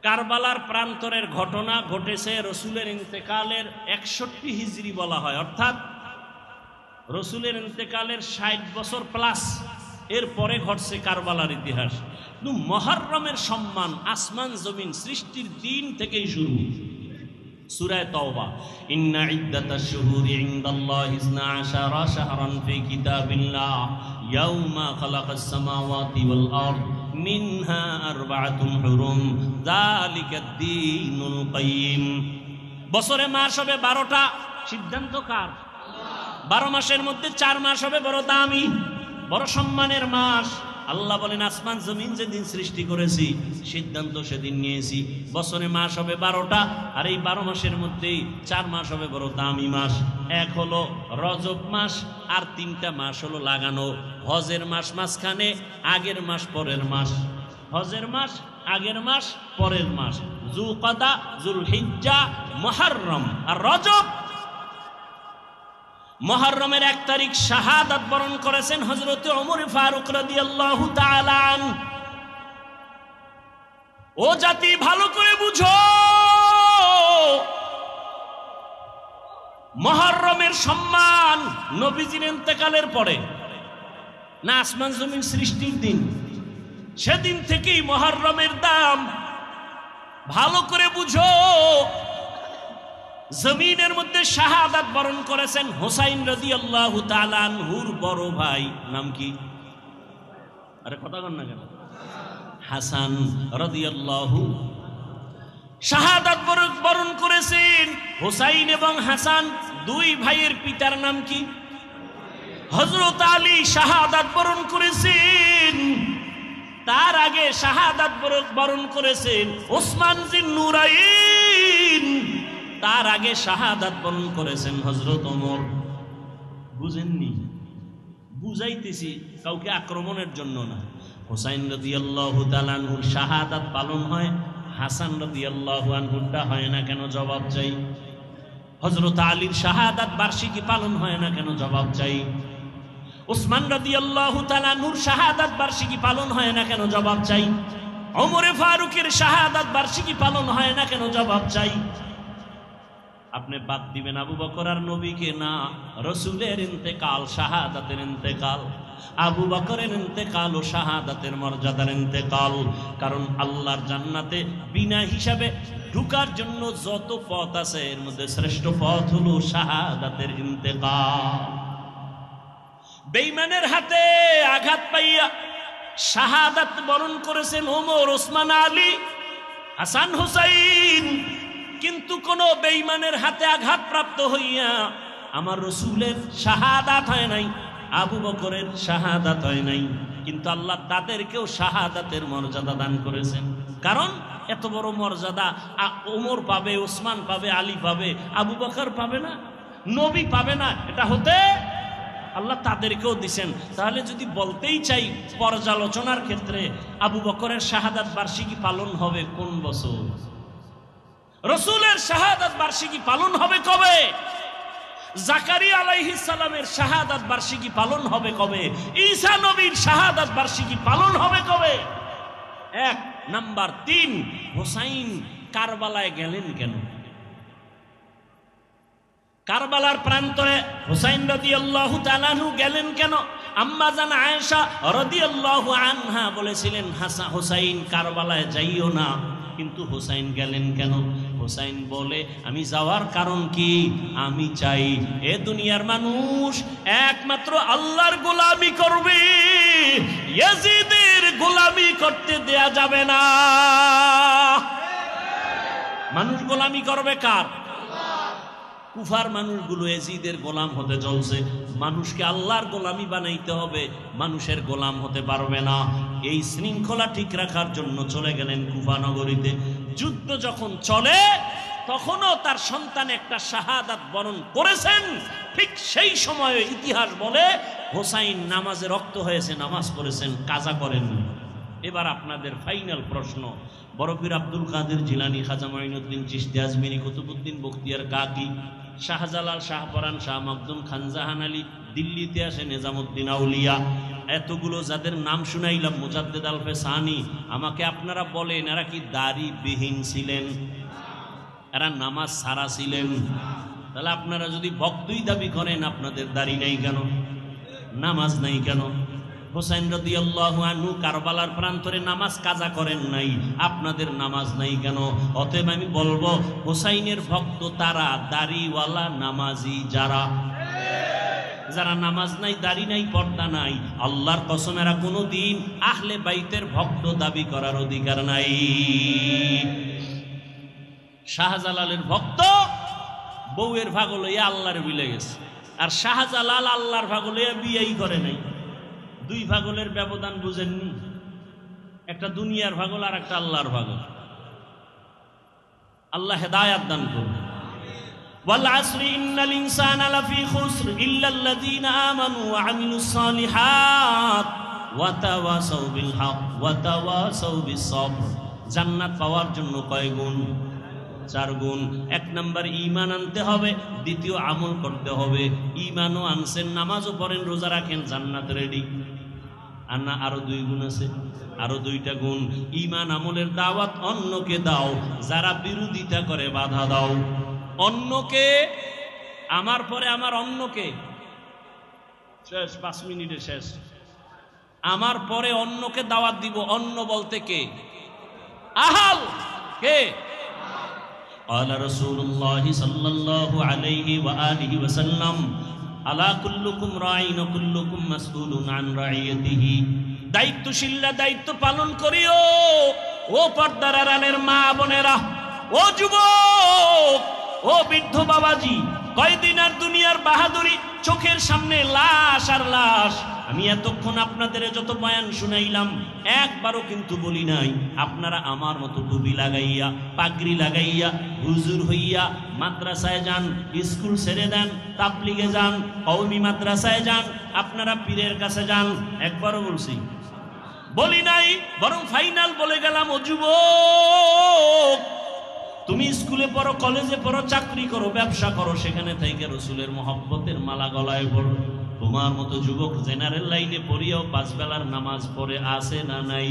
কারবালার প্রান্তরের ঘটনা ঘটেছে রসুলের ইন্তেকালের 61 হিজরি বলা হয়, অর্থাৎ রসুলের ইন্তেকালের 60 বছর প্লাস এর পরে ঘটছে কারবালার ইতিহাস। কিন্তু মুহররমের সম্মান আসমান জমিন সৃষ্টির দিন থেকেই শুরু। সূরা তাওবা, ইন্না ইদ্দাতাশ শুহুরি ইনদাল্লাহি 12 শাহরান ফি কিতাবিল্লাহ ইয়াউমা খালাকাস সামাওয়াতি ওয়াল আরদ মিনহা আরবাআতুন হুরুম যালিকাদ দীনুল কাইয়্যিম। বছরে মাস হবে 12টা, সিদ্ধান্ত কার? 12 মাসের মধ্যে 4 মাস হবে বড় দামি, বড় সম্মানের মাস। আল্লাহ বলেন, আসমান জমিন যেদিন সৃষ্টি করেছি সিদ্ধান্ত সেদিন নিয়েছি, বছরে মাস হবে 12টা, আর এই 12 মাসের মধ্যেই 4 মাস হবে বড় দামি মাস। এক হলো রজব মাস, আর 3টা মাস হলো লাগানো। হজের মাস মাঝখানে, আগের মাস পরের মাস। হজের মাস আগের মাস পরের মাস, যুলকাদা, যুলহিজ্জা, মুহররম আর রজব। মুহররমের 1 তারিখ শাহাদাত বরণ করেছেন হযরত ওমর ফারুক রাদিয়াল্লাহু তাআলা আনহু। ও জাতি, ভালো করে বুঝো, মুহররমের সম্মান নবীজির ইন্তেকালের পরে না, আসমান জমিন সৃষ্টির দিন, সেদিন থেকেই মুহররমের দাম। ভালো করে বুঝো, জমিনের মধ্যে শাহাদাত বরণ করেছেন হুসাইন রাদিয়াল্লাহু তাআলা আনহুর বড় ভাই, নাম কি? আরে কথা বল না কেন? হাসান রাদিয়াল্লাহু শাহাদাত বরণ করেছেন। হুসাইন এবং হাসান 2 ভাইয়ের পিতার নাম কি? হযরত আলী শাহাদাত বরণ করেছেন। তার আগে শাহাদাত বরণ করেছেন ওসমান জিন্নুরাইন। তার আগে শাহাদাত বরণ করেছেন হযরত ওমর। বুঝেননি? বুঝাইতেছি, কাউকে আক্রমণের জন্য না। হুসাইন রাদিয়াল্লাহু তাআলা আনহুর শাহাদাত পালন হয়, হাসান রাদিয়াল্লাহু আনহুরটা হয় না কেন? জবাব চাই। হযরত আলীর শাহাদাত বার্ষিকী পালন হয় না কেন? জবাব চাই। ওসমান রাদিয়াল্লাহু তাআলা আনহুর শাহাদাত বার্ষিকী পালন হয় না কেন? জবাব চাই। ওমরে ফারুকের শাহাদাত বার্ষিকী পালন হয় না কেন? জবাব চাই। আপনি বাদ দিবেন আবু বকর আর নবীকে? না, রসুলের ইন্তেকাল শাহাদাতের ইন্তেকাল, আবু বকরের ইন্তেকাল ও শাহাদাতের মর্যাদার ইন্তেকাল। কারণ আল্লাহর জান্নাতে বিনা হিসাবে ঢুকার জন্য যত পথ আছে এর মধ্যে শ্রেষ্ঠ পথ হলো শাহাদাতের ইন্তেকাল। বেঈমানের হাতে আঘাত পাইয়া শাহাদাত বরণ করেছেন ওমর, ওসমান, আলী, হাসান, হুসাইন, কিন্তু কোন বেঈমানের হাতে আঘাতপ্রাপ্ত হইয়া আমার রসুলের শাহাদাত হয় নাই, আবু বকরের শাহাদাত হয় নাই। কিন্তু আল্লাহ তাদেরকেও শাহাদাতের মর্যাদা দান করেছেন। কারণ এত বড় মর্যাদা ওমর পাবে, ওসমান পাবে, আলী পাবে, আবু বকর পাবে না, নবী পাবে না, এটা হতে আল্লাহ তাদেরকেও দিছেন। তাহলে যদি বলতেই চাই পর্যালোচনার ক্ষেত্রে, আবু বকরের শাহাদাত বার্ষিকী পালন হবে কোন বছর? রসুলের শাহাদাত বার্ষিকী পালন হবে কবে? জাকারিয়া আলাইহিস সালামের শাহাদাত বার্ষিকী পালন হবে কবে? ঈসা নবীর শাহাদাত বার্ষিকী পালন হবে কবে? এক নাম্বার। 3, হুসাইন কারবালায় গেলেন কেন? কারবালার প্রান্তরে হুসাইন রাদিয়াল্লাহু তাআলা আনহু গেলেন কেন? আম্মা জান আয়েশা রাদিয়াল্লাহু আনহা বলেছিলেন, হুসাইন কারবালায় যাইও না, কিন্তু হুসাইন গেলেন কেন? হুসাইন বলে, আমি যাওয়ার কারণ কি? আমি চাই এ দুনিয়ার মানুষ একমাত্র আল্লাহর গোলামি করবে, ইয়াজিদের গোলামি করতে দেয়া যাবে না। মানুষ গোলামি করবে কার? কুফার মানুষগুলো ইয়াজিদের গোলাম হতে চলছে। মানুষকে আল্লাহর গোলামি বানাইতে হবে, মানুষের গোলাম হতে পারবে না। এই শৃঙ্খলা ঠিক রাখার জন্য চলে গেলেন কুফা নগরীতে। যুদ্ধ যখন চলে তখনও তার সন্তান একটা শাহাদাত বরণ করেছেন। ঠিক সেই সময়ে ইতিহাস বলে হুসাইন নামাজে রক্ত হয়েছে, নামাজ পড়েছেন, কাজা করেননি। এবার আপনাদের ফাইনাল প্রশ্ন, বড় পীর আব্দুল কাদের জিলানী, খাজা মাইনুদ্দিন চিশতি আজমিরি, কুতুবউদ্দিন বখতিয়ার কাকি, শাহজালাল, শাহপরান, শাহ মাকদুম, খানজাহান আলী, দিল্লিতে আসে নিজামুদ্দিন আউলিয়া, এতগুলো যাদের নাম শুনাইলাম, মুজাদ্দেদ আলফে সানি, আমাকে আপনারা বলেন এরা কি দাড়িবিহীন ছিলেন? এরা নামাজ ছাড়া ছিলেন? তাহলে আপনারা যদি ভক্তই দাবি করেন, আপনাদের দাড়ি নাই কেন? নামাজ নাই কেন? হুসাইন রাদিয়াল্লাহু আনহু কারবালার প্রান্তরে নামাজ কাজা করেন নাই, আপনাদের নামাজ নাই কেন? অতএব আমি বলবো হুসাইনের ভক্ত তারা, দাড়িওয়ালা নামাজি যারা, যারা নামাজ নাই, দাড়ি নাই, পর্দা নাই, আল্লাহর কসম এরা কোনোদিন আহলে বাইতের ভক্ত দাবি করার অধিকার নাই। শাহজালালের ভক্ত বউয়ের ভাগ লইয়া আল্লাহর বিলে গেছে, আর শাহজালাল আল্লাহর ভাগ লইয়া বিয়েই করে নাই। দুই ভাগলের ব্যবধান বুঝেননি? একটা দুনিয়ার ভাগল আর একটা আল্লাহর ভাগল। আল্লাহ হেদায়াত দান করুন। ওয়াল আসরি ইন্নাল ইনসানা লাফি খুসর ইল্লাল্লাযীনা আমানু ওয়া আমিলুস সালিহাত ওয়া তাওয়াসাউ বিল হক ওয়া তাওয়াসাউ বিস সবর। জান্নাত পাওয়ার জন্য কয় গুণ? 4 গুণ। 1 নাম্বার ঈমান আনতে হবে, দ্বিতীয় আমল করতে হবে। ঈমানও আনছেন, নামাজও পড়েন, রোজা রাখেন, জান্নাত রেডি। আর না আরো 2 গুণ আছে, আরো 2টা গুণ। ঈমান আমলের দাওয়াত অন্যকে দাও, যারা বিরোধিতা করে বাধা দাও। অন্যকে, আমার পরে আমার অন্যকে, শেষ 5 মিনিটে শেষ। আমার পরে অন্যকে দাওয়াত দিব। অন্য বলতে কে? আহাল কে? قال رسول الله صلى الله عليه وآله وسلم ألا كلكم راع وكلكم مسؤول عن رعيته। দায়িত্বশীলরা দায়িত্ব পালন করিও। ও পর্দার আড়ালের মা বোনেরা, ও যুবক, ও বৃদ্ধ বাবাজি, কয়দিন আর দুনিয়ার বাহাদুরি? চোখের সামনে লাশ আর লাশ। আমি এতক্ষণ আপনাদের যত বয়ান শুনাইলাম, একবারও কিন্তু বলি নাই আপনারা আমার মতো টুপি লাগাইয়া, পাগড়ি লাগাইয়া, হুজুর হইয়া মাদ্রাসায় যান, স্কুল ছেড়ে দেন, তাবলিগে যান, কওমি মাদ্রাসায় যান, আপনারা পীরের কাছে যান। একবারও বলছি? বলি নাই। বরং ফাইনাল বলে গেলাম, ও যুবক, তুমি স্কুলে পড়ো, কলেজে পড়ো, চাকরি করো, ব্যবসা করো, সেখানে থেকে রসুলের মহব্বতের মালা গলায় পড়ো। তোমার মতো যুবক জেনারেল লাইনে পড়িয়াও 5 বেলার নামাজ পড়ে আছে না নাই?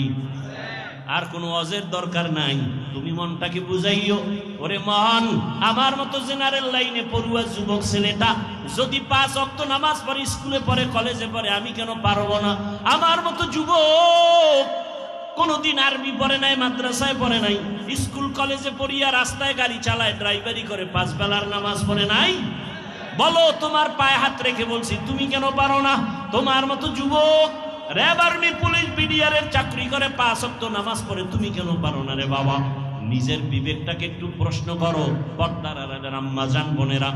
আর কোনো অজের দরকার নাই। তুমি মনটাকে বুঝাইও, ওরে মন, আমার মতো জেনারেল লাইনে পড়ুয়া যুবক ছেলেটা যদি 5 ওয়াক্ত নামাজ পড়ে, স্কুলে পড়ে, কলেজে পড়ে, আমি কেন পারবো না? আমার মতো যুবক কোনদিন আরবি পড়ে নাই, মাদ্রাসায় পড়ে নাই, স্কুল কলেজে পড়িয়া রাস্তায় গাড়ি চালায়, ড্রাইভারি করে, 5 বেলার নামাজ পড়ে নাই? বলো, তোমার পায়ে হাত রেখে বলছি, তুমি কেন পারো না? তোমার মতো যুবক র্যাব, আর্মি, পুলিশ, বিডিআরের চাকরি করে 5 ওয়াক্ত নামাজ পড়ে, তুমি কেন পারো না রে বাবা? নিজের বিবেকটাকে একটু প্রশ্ন করো। পর্দার আড়ালের আম্মা জান, বোনেরা,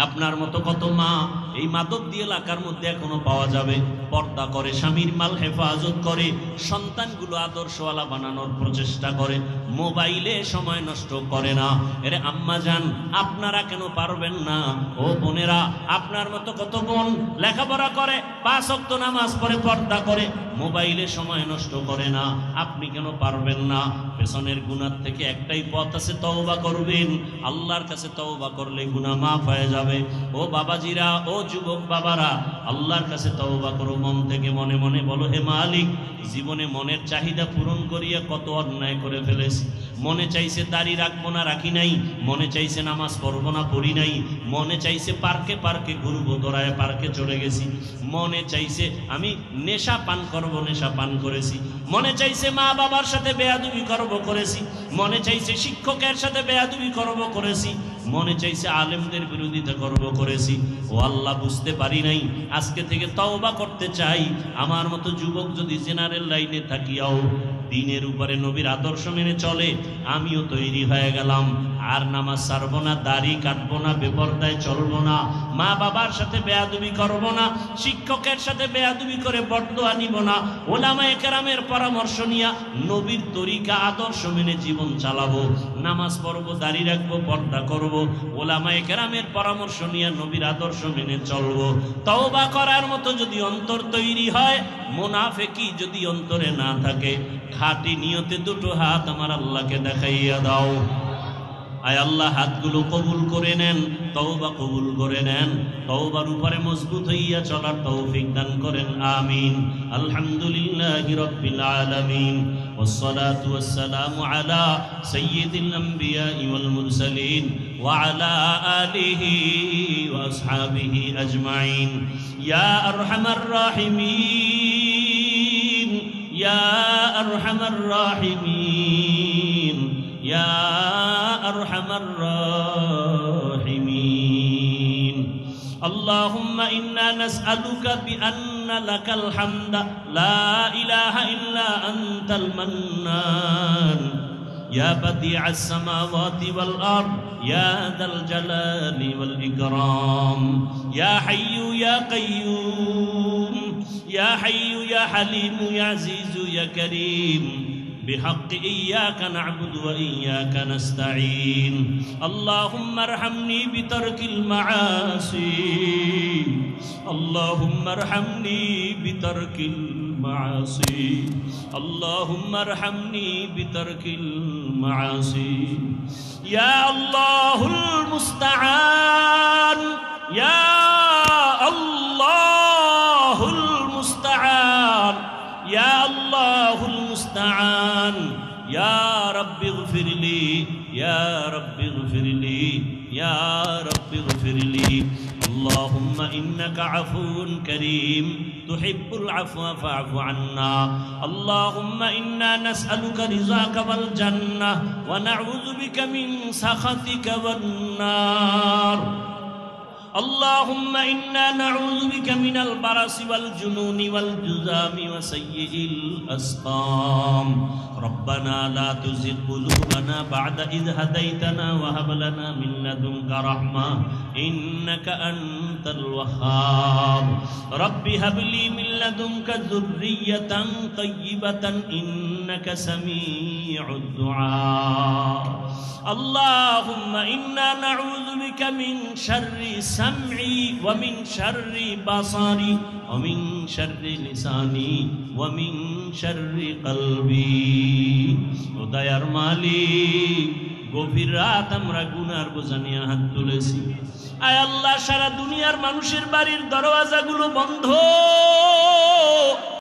আপনার মতো কত মা এই মাদক দিয়ে এলাকার মধ্যে এখনো পাওয়া যাবে, পর্দা করে, স্বামীর মাল হেফাজত করে, সন্তানগুলো আদর্শওয়ালা বানানোর প্রচেষ্টা করে, মোবাইলে সময় নষ্ট করে না। এরে আম্মা জান, আপনারা কেন পারবেন না? ও বোনেরা, আপনার মতো কত বোন লেখাপড়া করে, 5 ওয়াক্ত নামাজ পড়ে, পর্দা করে, মোবাইলে সময় নষ্ট করে না, আপনি কেন পারবেন না? পেছনের গুনাহ থেকে একটাই পথ আছে, তওবা করবেন। আল্লাহর কাছে তওবা করলে গুনাহ মাফ হয়ে যাবে। ও বাবাজিরা, ও যুবক বাবারা, আল্লাহর কাছে তওবা করো মন থেকে, মনে মনে বলো, হে মালিক, জীবনে মনের চাহিদা পূরণ করিয়া কত অন্যায় করে ফেলেছি। মনে চাইছে দাড়ি রাখবো না, রাখি নাই। মনে চাইছে নামাজ পড়বো না, পড়ি নাই। মনে চাইছে পার্কে পার্কে ঘুরবো, দৌড়ায় পার্কে চলে গেছি। মনে চাইছে আমি নেশা পান করবো, নেশা পান করেছি। মনে চাইছে মা বাবার সাথে বেয়াদবি করবো, করেছি। মনে চাইছে শিক্ষকের সাথে বেয়াদবি করবো, করেছি। মনে চাইছে আলেমদের বিরোধিতা করবো, করেছি। ও আল্লাহ, বুঝতে পারি নাই, আজকে থেকে তওবা করতে চাই। আমার মতো যুবক যদি জেনারেল লাইনে থাকিয়াও দিনের উপরে নবীর আদর্শ মেনে চলে, আমিও তৈরি হয়ে গেলাম। আর নামাজ ছাড়বো না, দাড়ি কাটবো না, বেপরদায় চলবো না, মা বাবার সাথে বেয়াদবি করবো না, শিক্ষকের সাথে বেয়াদবি করে বরদোয়া নিব না, ওলামায়ে কেরামের পরামর্শ নিয়া নবীর তরিকা আদর্শ মেনে জীবন চালাবো। নামাজ পড়বো, দাড়ি রাখবো, পর্দা করবো, ওলামায়ে কেরামের পরামর্শ নিয়ে নবীর আদর্শ মেনে চলবো। তওবা করার মতো যদি অন্তর তৈরি হয়, মুনাফিকি যদি অন্তরে না থাকে, খাঁটি নিয়তে দুটো হাত আমার আল্লাহকে দেখাইয়া দাও। আয় আল্লাহ, হাতগুলো কবুল করে নেন, তওবা কবুল করে নেন, তওবার উপরে মজবুত হইয়া চলার তৌফিক দান করেন, আমিন। আলহামদুলিল্লাহি রাব্বিল আলামিন, ওয়াসসালাতু ওয়াসসালামু আলা সাইয়্যিদিল আমবিয়াই ওয়াল মুরসালিন ওয়া আলা আলিহি ওয়া আসহাবিহি আজমাইন। ইয়া আরহামার রাহিমিন, ইয়া আরহামার রাহিমিন, ইয়া আরহামার রাহিমিন। اللهم إنا نسألك بأن لك الحمد لا إله إلا أنت المنان، يا بديع السماوات والأرض، يا ذا الجلال والإكرام، يا حي يا قيوم، يا حي يا حليم، يا عزيز يا كريم، بحق إياك نعبد وإياك نستعين. اللهم ارحمني بترك المعاصي، اللهم ارحمني بترك المعاصي، اللهم ارحمني بترك المعاصي. يا الله المستعان، يا الله المستعان، يا الله المستعان. يا رب اغفر لي، يا رب اغفر لي، يا رب اغفر لي. اللهم إنك عفو كريم تحب العفو فاعف عنا. اللهم إنا نسألك رضاك والجنة ونعوذ بك من سخطك والنار. اللهم إنا نعوذ بك من البرص والجنون والجذام وسيء الأسقام. ربنا لا تزغ قلوبنا بعد إذ هديتنا وهب لنا من لدنك رحمة إنك أنت الوهاب. رب هب لي من لدنك ذرية طيبة إنك سميع الدعاء. اللهم إنا نعوذ بك من شر سمعي ومن شر بصري ومن شر لساني ومن شر قلبي. ও দয়ার মালিক, গভীর রাত আমরা গুনার বোঝা নিয়ে হাত তুলেছি। আয় আল্লাহ, সারা দুনিয়ার মানুষের বাড়ির দরওয়াজাগুলো বন্ধ